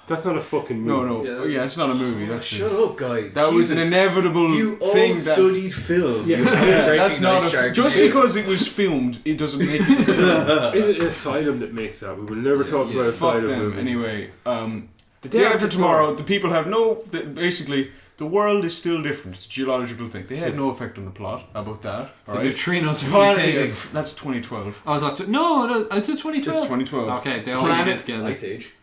that's not a fucking movie. No. Yeah. Oh, yeah, it's not a movie. That's Shut up, guys. That was an Jesus. inevitable You all thing that. studied film. Yeah. You haven't That's not recognised just Sharknado. because it was filmed, it doesn't make it. Is it Asylum that makes that? We will never talk about Fuck Asylum them. movies. Anyway, The Day After Tomorrow, the people have basically, the world is still different. It's a geological thing. They had no effect on the plot. How about that? The Alright. neutrinos are Planet- mutating. That's 2012. Oh, is that no, is it 2012? It's 2012. Okay, they all Planet- sit together. Ice Age.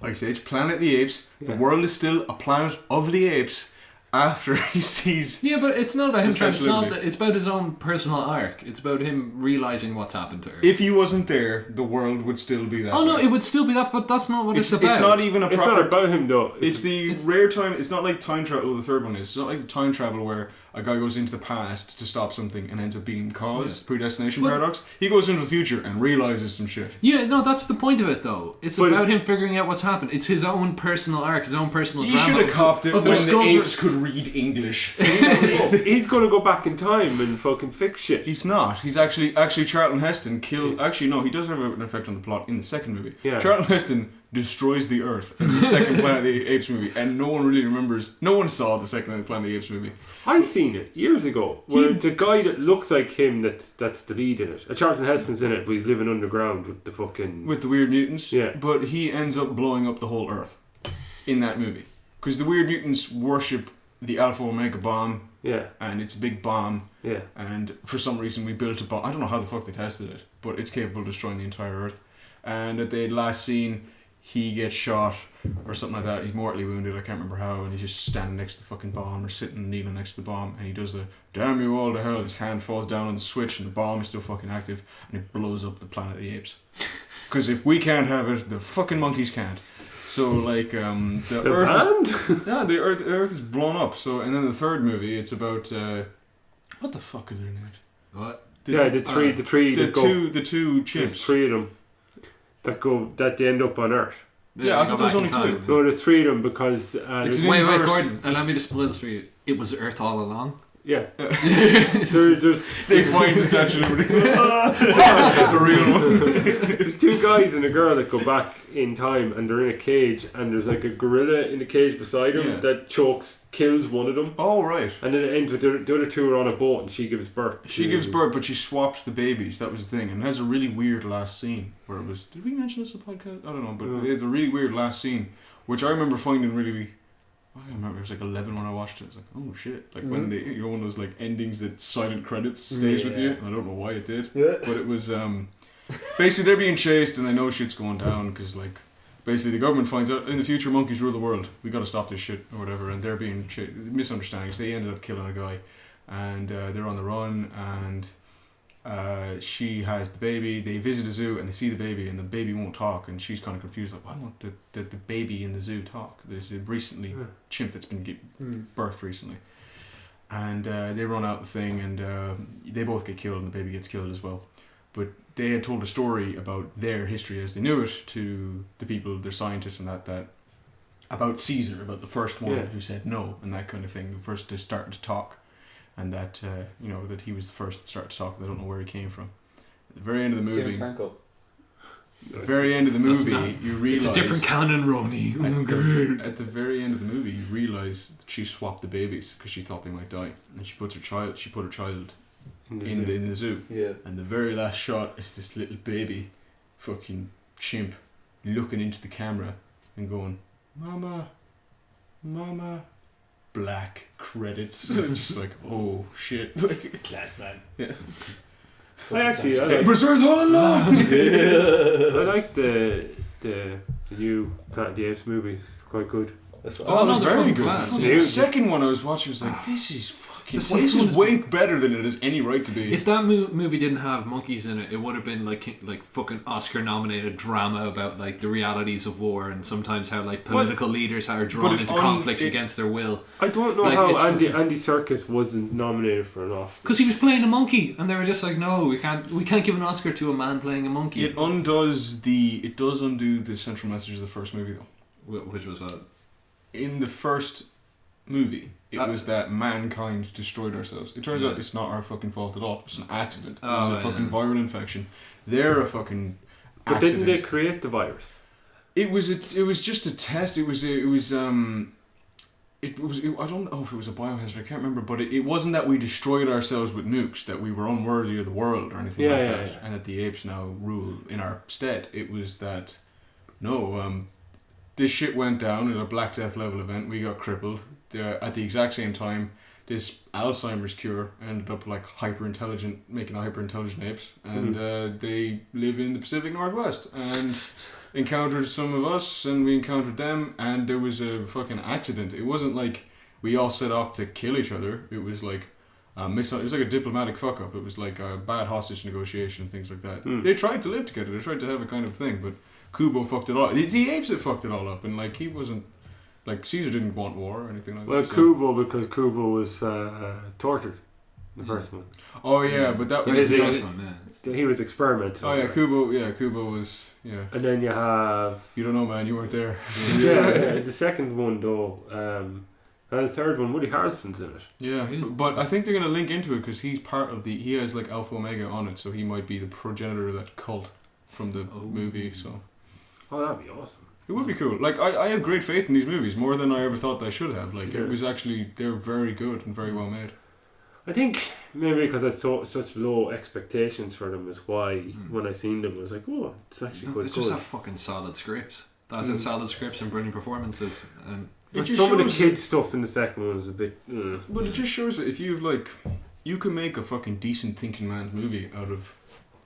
Ice Age, Planet of the Apes. The Yeah. world is still a planet of the apes after he sees. Yeah, but it's not about him trying to solve Absolutely. it. It's about his own personal arc. It's about him realizing what's happened to her. If he wasn't there, the world would still be that. Oh no, way. it would still be that, but that's not what it's about. It's not even a It's proper. not about him though. It's the rare time. It's not like time travel. The third one is. It's not like time travel where a guy goes into the past to stop something and ends up being cause. Yeah. Predestination But- paradox. He goes into the future and realizes some shit. Yeah, no, that's the point of it, though. It's But about it's- him figuring out what's happened. It's his own personal arc, his own personal He drama. should have copped it of when the discover- apes could read English. He's gonna go back in time and fucking fix shit. He's not. He's actually Charlton Heston killed. Actually, no, he does have an effect on the plot in the second movie. Yeah. Charlton Heston destroys the Earth in the second Planet of the Apes movie, and no one really remembers. No one saw the second Planet of the Apes movie. I seen it years ago. Where the guy that looks like him, that's the lead in it. Charlton Heston's in it, but he's living underground with the fucking. With the weird mutants. Yeah. But he ends up blowing up the whole Earth in that movie because the weird mutants worship the Alpha Omega bomb, Yeah, and it's a big bomb. yeah. And for some reason we built a bomb. I don't know how the fuck they tested it, but it's capable of destroying the entire Earth. And at the last scene, he gets shot or something like that. He's mortally wounded. I can't remember how. And he's just standing next to the fucking bomb or sitting kneeling next to the bomb. And he does the damn you all to hell. His hand falls down on the switch and the bomb is still fucking active. And it blows up the Planet of the Apes. Because if we can't have it, the fucking monkeys can't. So like the Earth is, yeah, the Earth is blown up. So and then the third movie, it's about what the fuck are their names? What? The three that go. The two There's chimps. 3 of them that they end up on Earth. Yeah, I thought there was only two. No, there's 3 of them because It's there's- an Wait, inverse- Gordon, allow me to spoil this for you. It was Earth all along. yeah. there's They find the Statue of Liberty. The real one. There's 2 guys and a girl that go back in time and they're in a cage and there's like a gorilla in the cage beside them Yeah. that kills one of them. Oh right. And then it ends with the other 2 are on a boat and she gives birth. She gives birth, but she swapped the babies. That was the thing, and it has a really weird last scene where it was. Did we mention this in the podcast? I don't know, but No. it's a really weird last scene, which I remember finding really. I remember it was like 11 when I watched it. I was like, oh shit! Like when they, one of those like endings that silent credits stays with you. Yeah. I don't know why it did, Yeah. but it was basically they're being chased and they know shit's going down because like basically the government finds out in the future monkeys rule the world. We got to stop this shit or whatever, and they're being misunderstandings. They ended up killing a guy, and they're on the run and. She has the baby. They visit a zoo and they see the baby, and the baby won't talk, and she's kind of confused. Like, why won't the baby in the zoo talk? There's a recently chimp that's been birthed recently, and they run out the thing, and they both get killed, and the baby gets killed as well. But they had told a story about their history as they knew it to the people, their scientists, and that about Caesar, about the first one who said no, and that kind of thing, the first to start to talk. And that that he was the first to start to talk. They don't know where he came from. At the very end of the movie, James Franco. at the very end of the That's movie, not- you realize It's a different canon, Rony. at the very end of the movie, you realize that she swapped the babies because she thought they might die, and she put her child in the zoo. Yeah. And the very last shot is this little baby, fucking chimp, looking into the camera and going, Mama, black credits. Just like, oh shit. Like, Class man. yeah. I like Berserk's all along! I like the new Planet of the Apes movies. They're quite good. Oh, no, they're very fucking good. class, The yeah. second one I was watching was like, this is fucking... The This second is one's- way better than it has any right to be. If that movie didn't have monkeys in it, it would have been like fucking Oscar-nominated drama about like the realities of war and sometimes how like political leaders are drawn But into conflicts against their will. I don't know Like, how it's Andy Serkis wasn't nominated for an Oscar. Because he was playing a monkey, and they were just like, no, we can't give an Oscar to a man playing a monkey. It does undo the central message of the first movie though. Which was what? In the first movie, it was that mankind destroyed ourselves. It turns out it's not our fucking fault at all. It's an accident. It was a fucking viral infection. They're a fucking But accident. didn't they create the virus? It was just a test. I don't know if it was a biohazard. I can't remember. But it wasn't that we destroyed ourselves with nukes, that we were unworthy of the world or anything like that, Yeah. and that the apes now rule in our stead. It was that this shit went down at a Black Death level event. We got crippled. At the exact same time, this Alzheimer's cure ended up like making hyper-intelligent apes, and they live in the Pacific Northwest, and encountered some of us, and we encountered them, and there was a fucking accident. It wasn't like we all set off to kill each other. It was like it was like a diplomatic fuck up. It was like a bad hostage negotiation and things like that. They tried to live together. They tried to have a kind of thing, but Kubo fucked it all up. It's the apes that fucked it all up, and like he wasn't. Like, Caesar didn't want war or anything like Well, that. because Kubo was tortured in the first one. Oh, yeah, but that He was... was They- just on that. He was experimental. Oh, yeah, Kubo was... Yeah. And then you have... You don't know, man, you weren't there. yeah, the second one, though, and the third one, Woody Harrelson's in it. Yeah, but I think they're going to link into it because he's part of he has, like, Alpha Omega on it, so he might be the progenitor of that cult from the movie, so... Oh, that'd be awesome. It would be cool. Like, I have great faith in these movies, more than I ever thought I should have. Like, it was actually... They're very good and very well made. I think maybe because I saw such low expectations for them is why when I seen them I was like, oh, it's actually They quite just good. have fucking solid scripts. That's it, solid scripts and brilliant performances. And But just some of the shows kid stuff in the second one is a bit... But it just shows that if you've, like... You can make a fucking decent thinking man's movie out of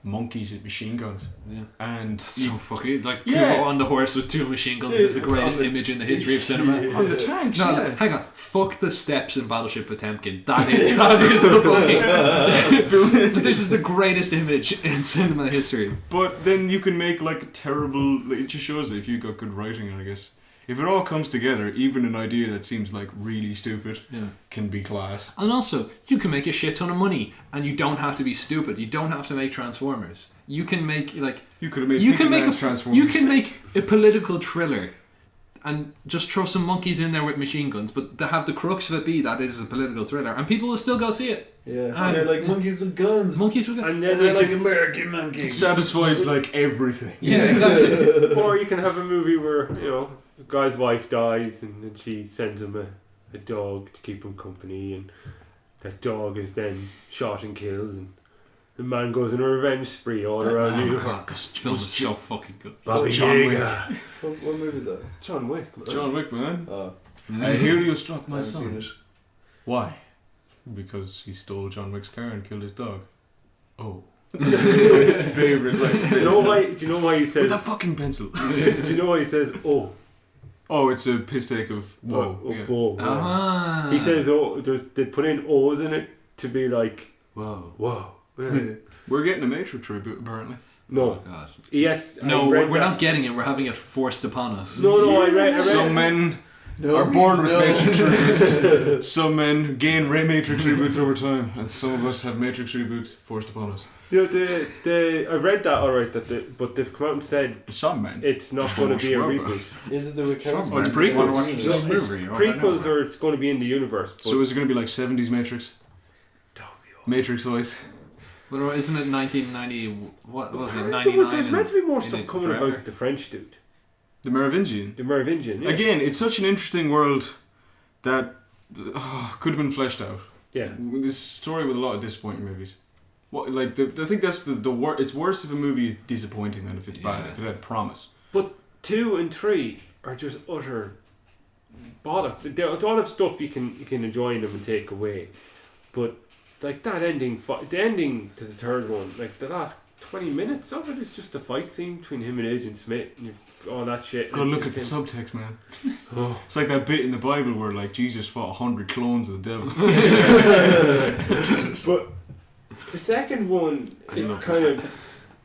monkeys and machine guns. yeah. And... So fucking like Yeah. Kubo on the horse with two machine guns is the greatest image in the history of cinema. on the tanks, No, yeah. no, hang on. Fuck the steps in Battleship Potemkin. That is the fucking. This is the greatest image in cinema history. But then you can make like terrible. Like, it just shows that if you got good writing, I guess. If it all comes together, even an idea that seems like really stupid can be class. And also, you can make a shit ton of money, and you don't have to be stupid. You don't have to make Transformers. You can make like You could have made. you can make Transformers. you can make a political thriller, and just throw some monkeys in there with machine guns. But they have the crux of it be that it is a political thriller, and people will still go see it. Yeah, And they're like monkeys with guns. Monkeys with guns. And And then they're you like can, American It monkeys. satisfies like everything. Yeah, exactly. or you can have a movie where, you know, the guy's wife dies and then she sends him a dog to keep him company, and that dog is then shot and killed, and the man goes on a revenge spree all around New York. Oh, this film is so fucking good. Bobby John Yeager. What movie is that? John Wick. Man. John Wick, man. Oh, I hear you struck I my haven't seen son. it. Why? Because he stole John Wick's car and killed his dog. Oh. That's my favourite. Like, Do you know why he says? with a fucking pencil. do you know why he says? Oh, Oh, it's a piss take of whoa. oh, Yeah. whoa. Ah. He says, "Oh, they put in O's in it to be like, Whoa. whoa." We're getting a Matrix reboot apparently. Oh No, god. yes, No, I read we're that. not getting it. We're having it forced upon us. No, I read. Some men are born with Matrix reboots. Some men gain Matrix reboots over time, and some of us have Matrix reboots forced upon us. You know, I read that alright. But they've come out and said Some men. it's not Just going to watch be a Robot. reboot. Is it the Wachowskis? Oh, it's prequels. It's prequels, or it's going to be in the universe. But So is it going to be like 70s Matrix? Matrix voice. Well, isn't it 1990? What was it? There 99. there's meant to be more in stuff it coming forever? about the French dude, The Merovingian. the Merovingian. Yeah. Again, it's such an interesting world that could have been fleshed out. Yeah. This story with a lot of disappointing movies. What like I think that's the worst. It's worse if a movie is disappointing than if it's bad. Yeah. If it had promise. But 2 and 3 are just utter bollocks. They don't have stuff you can enjoy in them and take away, but like that ending, the ending to the third one, like the last 20 minutes of it is just a fight scene between him and Agent Smith, and you've all that shit. Go look at the subtext, man. It's like that bit in the Bible where like Jesus fought 100 clones of the devil. But the second one, it kind of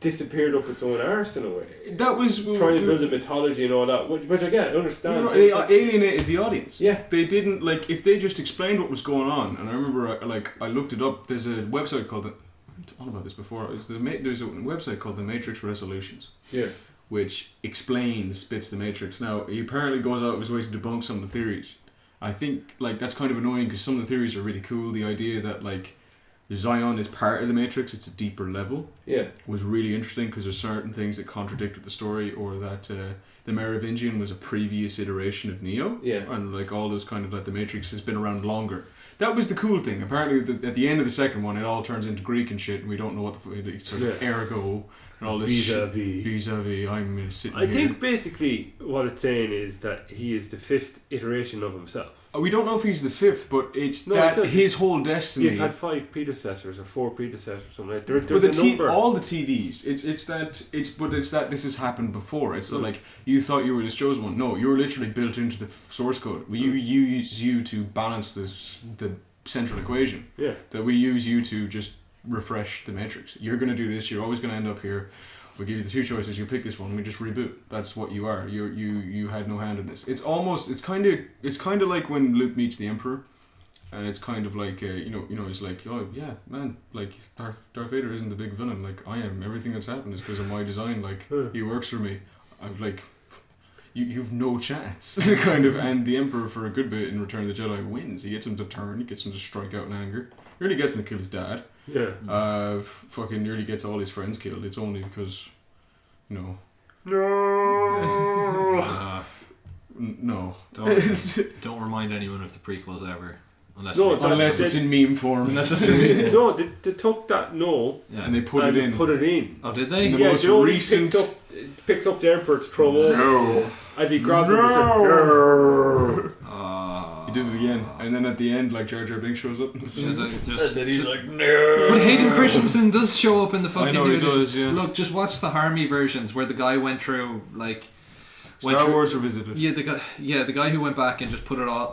disappeared up its own arse in a way. That was trying to build a mythology and all that, which I get, I understand. They alienated the audience. Yeah. They didn't, like, if they just explained what was going on, and I remember, I looked it up, there's a website called, I've told about this before, there's a website called The Matrix Resolutions. Yeah. Which explains bits of the Matrix. Now, he apparently goes out of his way to debunk some of the theories. I think, like, that's kind of annoying because some of the theories are really cool. The idea that, like, Zion is part of the Matrix, it's a deeper level, was really interesting because there's certain things that contradict with the story, or that the Merovingian was a previous iteration of Neo, and like all those kind of, like, the Matrix has been around longer. That was the cool thing. Apparently, at the end of the second one, it all turns into Greek and shit, and we don't know what the sort of ergo and all this vis-a-vis. I'm sitting here. I think basically what it's saying is that he is the fifth iteration of himself. We don't know if he's the fifth, but it's his whole destiny. You've had 5 predecessors or 4 predecessors or something like that. There's a number. All the TVs. It's that this has happened before. It's like you thought you were this chosen one. No, you're literally built into the source code. We use you to balance the central equation. Yeah. That we use you to just refresh the Matrix. You're going to do this. You're always going to end up here. We give you the 2 choices. You pick this one. We just reboot. That's what you are. You had no hand in this. It's kind of like when Luke meets the Emperor, and it's kind of like he's like, oh yeah, man, like Darth Vader isn't the big villain. Like I am. Everything that's happened is because of my design. Like he works for me. I'm like, you've no chance. Kind of. And the Emperor, for a good bit in Return of the Jedi, wins. He gets him to turn. He gets him to strike out in anger. He really gets him to kill his dad. Yeah. Fucking nearly gets all his friends killed. It's only because, no. No. Don't remind anyone of the prequels ever. Unless it's in meme form. No, they took that and they put it in. Oh, did they? In the most recent... picks up the Emperor to throw over. As he grabs him and says, he did it again, and then at the end, like Jar Jar Binks shows up, and then he's like, no. But Hayden Christensen does show up in the fucking. I know he does. Yeah. Look, just watch the Harmy versions where the guy went through like. Star Wars Revisited. Yeah, the guy who went back and just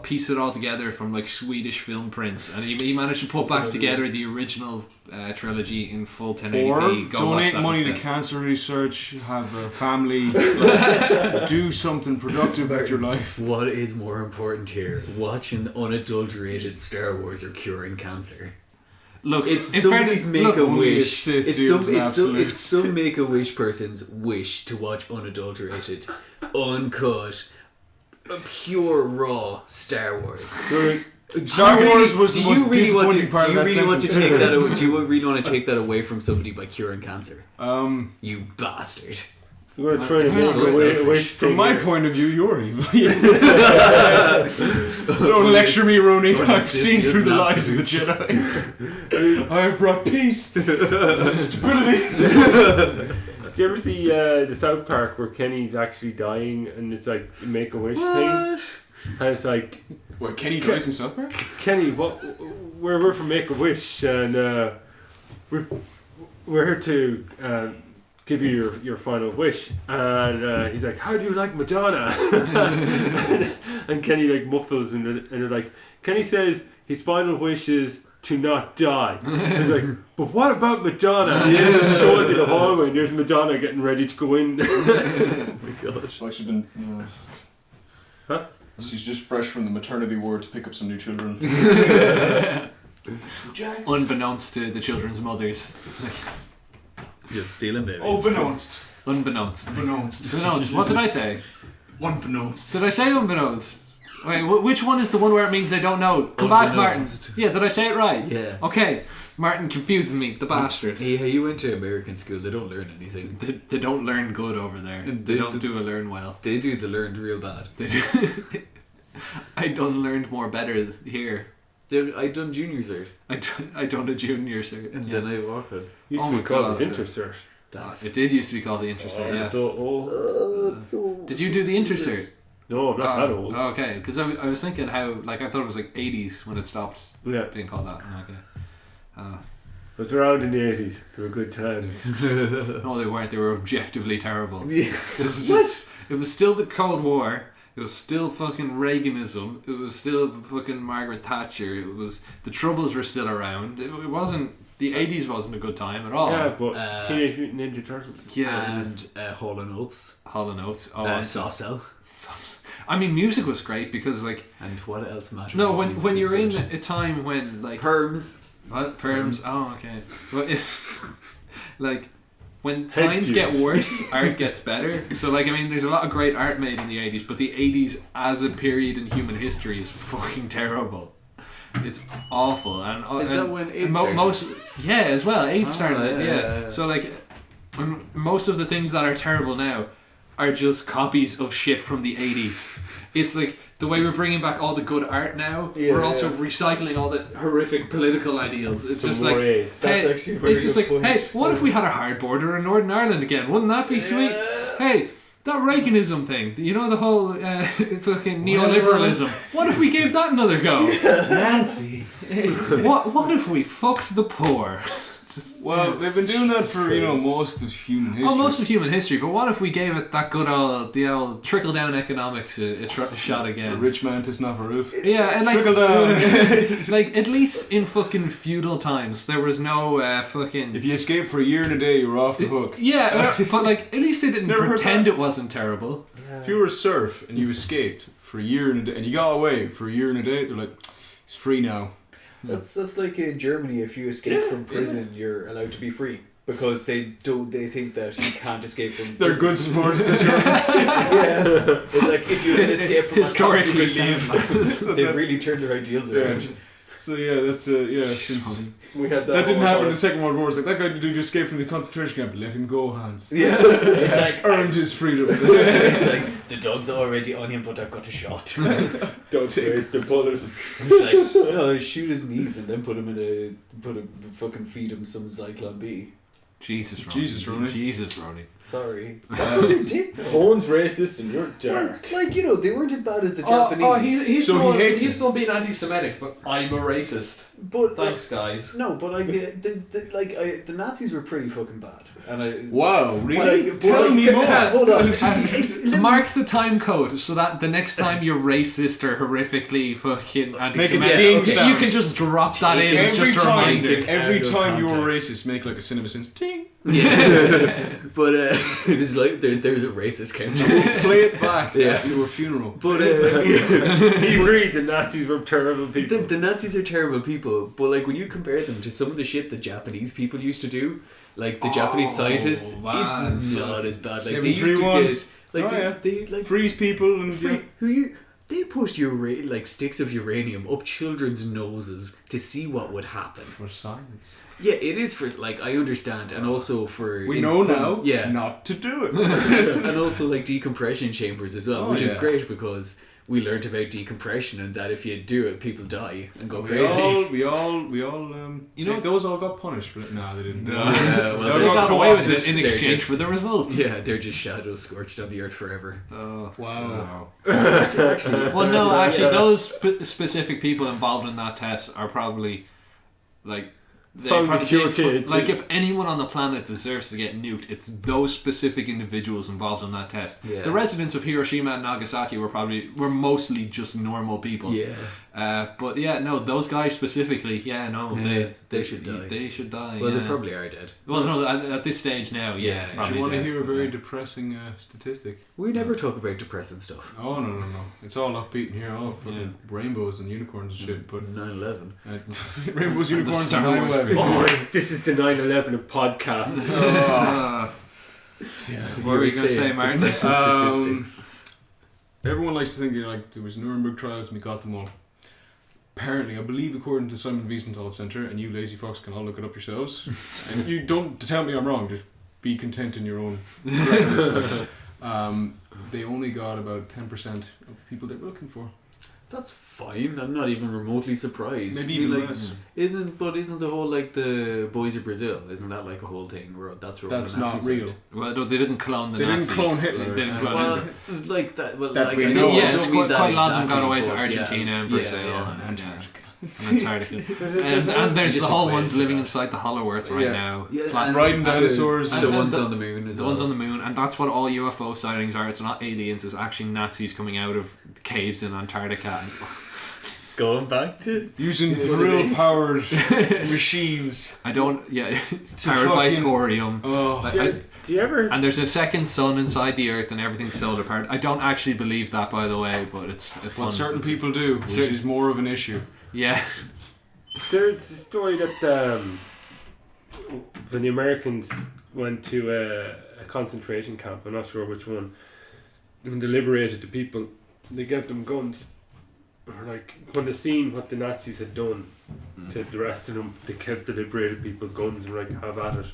pieced it all together from like Swedish film prints, and he managed to put back together the original trilogy in full 1080p. Or donate money to cancer research, have a family, do something productive with your life. What is more important here? Watching unadulterated Star Wars or curing cancer? Look, it's somebody's Make-A-Wish. It's some Make-A-Wish person's wish to watch unadulterated, uncut, pure raw Star Wars. Star Wars was the most disappointing part of that sentence. Do you really want to take that away from somebody by curing cancer? You bastard. We're trying to make a wish. From my point of view, you're evil. Don't lecture me, Rony. I've seen through the lies of the Jedi. I have brought peace, stability. Do you ever see the South Park where Kenny's actually dying and it's like a Make-A-Wish thing? And it's like... What, Kenny dies in South Park? Kenny, we're from Make-A-Wish and we're here to... give you your final wish, and he's like, how do you like Madonna? and Kenny like muffles and they're like, Kenny says his final wish is to not die. He's like, but what about Madonna? And then it shows you the hallway and there's Madonna getting ready to go in. Oh my gosh. Well, she's been huh? She's just fresh from the maternity ward to pick up some new children. Unbeknownst to the children's mothers. You're stealing babies. Unbeknownst. What did I say? Unbeknownst. Did I say unbeknownst? Wait, which one is the one where it means they don't know? Come back, Martin. Yeah, did I say it right? Yeah. Okay, Martin confusing me, the bastard. Hey, you went to American school. They don't learn anything. They don't learn good over there. They don't do a learn well. They do. They learned real bad. They do. I done learned more better here. I done junior cert. I done a junior cert. And then I walked it. Used to be called the inter-cert. It did used to be called the inter-cert, yes. So, did you do the inter-cert? No, I'm not that old. Oh, okay, because I was thinking how, like, I thought it was like 80s when it stopped Yeah. being called that. Oh, okay. It was around in the 80s. They were good times. No, they weren't. They were objectively terrible. Yeah. It was still the Cold War. It was still fucking Reaganism. It was still fucking Margaret Thatcher. It was the Troubles were still around. It wasn't. The 80s wasn't a good time at all. Yeah, but Teenage Mutant Ninja Turtles. Yeah, And Hall & Oates. Hall & Oates. Oh, Soft Cell. I mean, music was great because, like, And what else matters? no, if when music is you're in good? a time when, like, Perms. what? Perms. Oh, okay. But like, when times get worse, art gets better. So, like, I mean, there's a lot of great art made in the 80s, but the 80s as a period in human history is fucking terrible. It's awful. And Is that when AIDS started? yeah, as well. AIDS Oh, started it, yeah. yeah. So, like, most of the things that are terrible now are just copies of shit from the 80s. It's like the way we're bringing back all the good art now, we're also recycling all the horrific political ideals. It's just like, hey, That's actually a very it's just good like, point. hey, what if we had a hard border in Northern Ireland again? Wouldn't that be sweet? Hey, that Reaganism thing, you know, the whole fucking neoliberalism. What if we gave that another go? Nancy. What if we fucked the poor? Well, they've been doing that for most of human history. Oh, most of human history, but what if we gave it that good the old trickle down economics a shot A again? rich man pissing off a roof. Yeah, and like, Trickle down. like at least in fucking feudal times, there was no fucking. If you escaped for a year and a day, you were off the hook. Yeah, but like at least they didn't Never heard pretend that. it wasn't terrible. If you were a serf and you escaped for a year and a day, and you got away for a year and a day, they're like, he's free now. That's like in Germany. If you escape from prison, you're allowed to be free because they think that you can't escape from. They're prison. good sports, the Germans. Yeah, it's like if you can escape from Historically, a country, they've really turned their ideals around. So yeah, that's since We had that didn't happen in the Second World War. It's like that guy did escape from the concentration camp. Let him go, Hans. Yeah, it's like Earned his freedom. it's like the dog's already on him, but I've got a shot. Don't waste the bullets. It's like shoot his knees and then put fucking feed him some Zyklon B. Jesus, Rony. Jesus, Rony. Sorry, that's what they did though. Owen's racist and you're dark. Like they weren't as bad as the Japanese. Oh, he's So still, he hates he's it. still being anti-Semitic, but I'm a racist. but Thanks, guys. no, but like the Nazis were pretty fucking bad, and Wow, really? Like, Tell like, me more. hold on. Mark the time code so that the next time you're racist or horrifically fucking Make a anti-Semitic, ding you sound. can just drop that in. It's just a reminder. Every Out of time you're context. racist, make like a CinemaSins ding. But it was like there's a racist counter. Play it back Yeah. at your funeral. But He agreed the Nazis were terrible people. the Nazis are terrible people. But like when you compare them to some of the shit the Japanese people used to do, like the Japanese scientists, man. it's not as bad. Like they used to 731. get like they like Freeze people and they pushed sticks of uranium up children's noses to see what would happen. for science. Yeah, it is for like I understand, and also for We know now Yeah, not to do it. and also like decompression chambers as well, Oh, which is yeah. great because we learnt about decompression and that if you do it, people die and go We crazy. all You know- those all got punished for it. Nah, they didn't. No. Yeah, well, They got away with it in They're exchange just- for the results. Yeah, they're just shadows scorched on the earth forever. Oh, Wow. Actually, well, no, Yeah. actually, those specific people involved in that test are probably like. They Found the probably, cure they- to- like if anyone on the planet deserves to get nuked, it's those specific individuals involved in that test. Yeah. The residents of Hiroshima and Nagasaki were mostly just normal people. yeah. But yeah, no, those guys specifically, yeah, no, Yeah, they should die. They should die. Well, yeah. they probably are dead. Well, no, at this stage now, yeah. Yeah. Do probably you want to dead. hear a very depressing statistic? We never talk about depressing stuff. Oh no. It's all upbeat in here, all fucking rainbows and unicorns and shit. But 9/11. rainbows, unicorns, and Star Wars 9/11. Oh, this is the 9/11 of podcasts. What were you going to say, Martin? Depressing statistics. Everyone likes to think there was Nuremberg trials and we got them all. Apparently, I believe according to Simon Wiesenthal Centre, and you lazy fucks can all look it up yourselves. And you don't tell me I'm wrong. Just be content in your own. They only got about 10% of the people they were looking for. That's fine. I'm not even remotely surprised. Maybe I mean, even like, less. isn't the whole like the Boys of Brazil? Isn't that like a whole thing where that's where all That's the not Nazis real. went? Well, no, they didn't clone the They Nazis. didn't clone Hitler. They didn't clone Well, Hitler. like that. Well, That like we I know. don't, Yes, I don't mean that quite a lot of them got exactly, away to but Argentina and Brazil yeah. and Antarctica. and Antarctica. And there's Just the whole a ones way living to inside the Hollow Earth right Yeah. now. Yeah, Flat- and- Riding and dinosaurs. the and ones the- on the moon as The well. ones on the moon, and that's what all UFO sightings are. It's not aliens, it's actually Nazis coming out of caves in Antarctica. Going back to Using Yeah. thrill-powered machines. I don't, yeah, To powered by fucking- thorium. Oh. Like, Do you ever? and there's a second sun inside the Earth, and everything's solar powered. I don't actually believe that, by the way, but it's fun. What certain people do, which Certain- is more of an issue. Yeah, There's a story that when the Americans went to a concentration camp, I'm not sure which one, when they liberated the people, they gave them guns. Or like when they seen what the Nazis had done to the rest of them, they kept the liberated people guns and were like, have at it.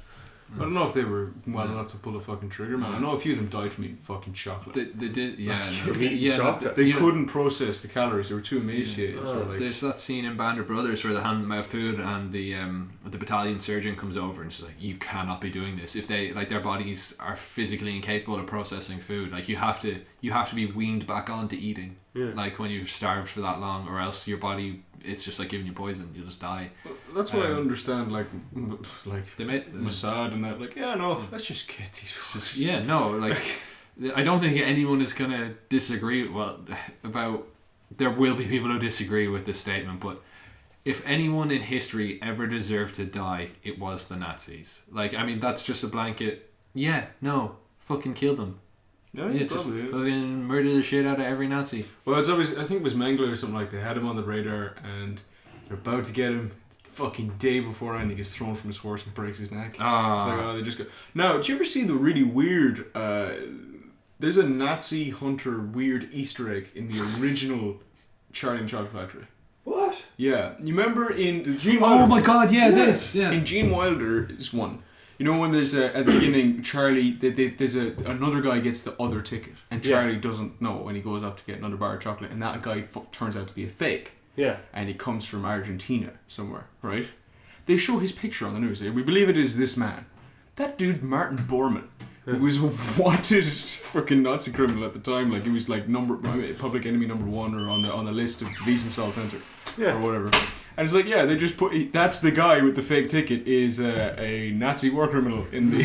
I don't know if they were well enough to pull a fucking trigger, man. I know a few of them died from eating fucking chocolate. they did, yeah. From No, eating yeah, no, chocolate. They you know, couldn't process the calories. They were too emaciated. Yeah. So like, there's that scene in Band of Brothers where they hand them out food, and the battalion surgeon comes over and she's like, "You cannot be doing this. If they like their bodies are physically incapable of processing food, like you have to be weaned back onto eating, Yeah. like when you've starved for that long, or else your body, it's just like giving you poison. You'll just die." that's why I understand, like They made Mossad and that. Like, yeah, no, let's just get these. yeah, no, like I don't think anyone is gonna disagree. Well, about there will be people who disagree with this statement, but if anyone in history ever deserved to die, it was the Nazis. Like, I mean, that's just a blanket. Yeah, no, fucking kill them. Yeah, Yeah, just probably. Yeah. fucking murder the shit out of every Nazi. Well, it's always, I think it was Mengele or something like they had him on the radar and they're about to get him. Fucking day before and he gets thrown from his horse and breaks his neck. It's like, Ah, oh, they just go. Now, did you ever see the really weird? There's a Nazi hunter weird Easter egg in the original Charlie and the Chocolate Factory. what? Yeah, you remember in the Gene Wilder? oh my god, yeah, this, yeah. In Gene Wilder is one. You know when there's at the beginning, Charlie, there's another guy gets the other ticket, and Charlie doesn't know when he goes off to get another bar of chocolate, and that guy turns out to be a fake. Yeah. And he comes from Argentina somewhere, right? They show his picture on the news. We believe it is this man. That dude, Martin Bormann, who was a wanted fucking Nazi criminal at the time. Like, he was like public enemy number 1 or on the list of police assault center or whatever. And it's like, yeah, they just that's the guy with the fake ticket is a Nazi war criminal in the.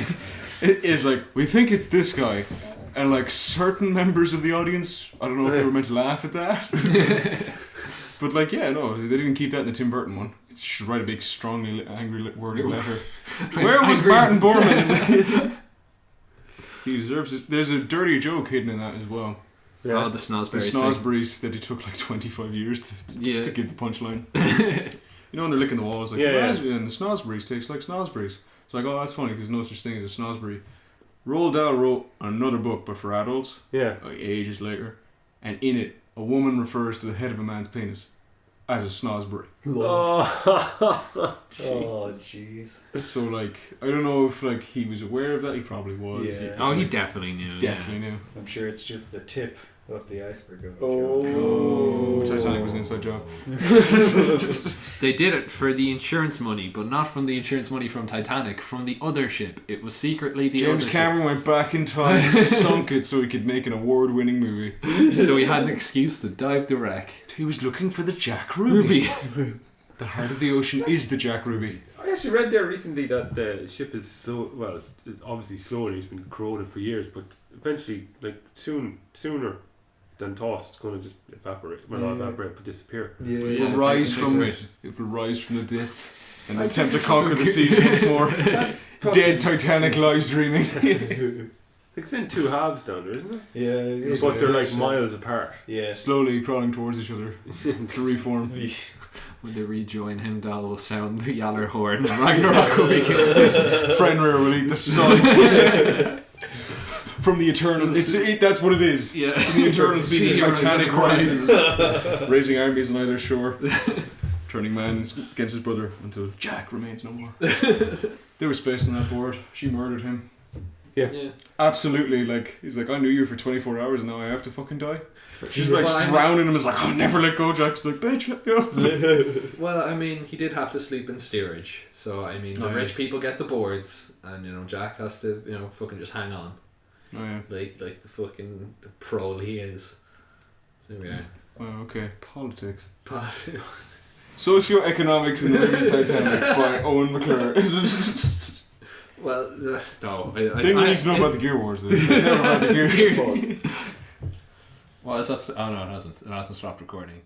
It is like, we think it's this guy. And like certain members of the audience, I don't know if they were meant to laugh at that. But like, yeah, no, they didn't keep that in the Tim Burton one. It's just write a big, strongly angry worded letter. Where was Martin Bormann? He deserves it. There's a dirty joke hidden in that as well. Yeah. Oh, the The Snosberries thing. Snosberries that it took like 25 years Yeah. to give the punchline. You know when they're licking the walls, like, Yeah, yeah. and the Snosberries tastes like Snosberries. It's like, oh, that's funny because no such thing as a Snosberry. Roald Dahl wrote another book, but for adults, Yeah. like ages later, and in it, a woman refers to the head of a man's penis as a Snosberry. Oh. Oh, jeez. So like, I don't know if like he was aware of that. He probably was. Yeah. Oh, he definitely knew. Definitely knew. I'm sure it's just the tip of the iceberg. Of it, Oh, Titanic was an inside job. They did it for the insurance money, but not from the insurance money from Titanic, from the other ship. It was secretly the James other Cameron went back in time, sunk it so he could make an award-winning movie. ship. So he had an excuse to dive the wreck. He was looking for the Jack Ruby. Ruby. The heart of the ocean is the Jack Ruby. I actually read there recently that the ship is slow. Well, it's obviously slowly. It's been corroded for years, but eventually, like sooner than thought, it's going to just evaporate. Well, not evaporate, but disappear. Yeah. It Yeah, will rise it's from like- it will rise from the depth and attempt to conquer the seas once more. Probably- Dead Titanic lies dreaming. It's in two halves down there, isn't it? Yeah, it is. But they're like miles apart. Yeah. Slowly crawling towards each other to reform. When they rejoin, Heimdall will sound the Yaller horn and Ragnarok will begin. Fenrir will eat the sun. From the eternal, that's what it is. Yeah. From the eternal sea, the Eternal Titanic rises. rises, raising armies on either shore, turning man against his brother until Jack remains no more. They were spaced on that board. She murdered him. Yeah. Absolutely, like he's like, I knew you for 24 hours and now I have to fucking die. She's like Well, I mean- drowning him. Is like, I'll never let go. Jack's like, bitch, let me up. Well, I mean, he did have to sleep in steerage, so I mean, the Oh, yeah. rich people get the boards, and you know, Jack has to, you know, fucking just hang on, Oh yeah. like the fucking pro he is. So there we are. Oh, okay. Politics. But Socioeconomics in the movie Titanic by Eoin McClure. well, no, Thing we need to know about the Gear Wars is never about the Gear Wars. Well, is that? Oh no, it hasn't. It hasn't stopped recording.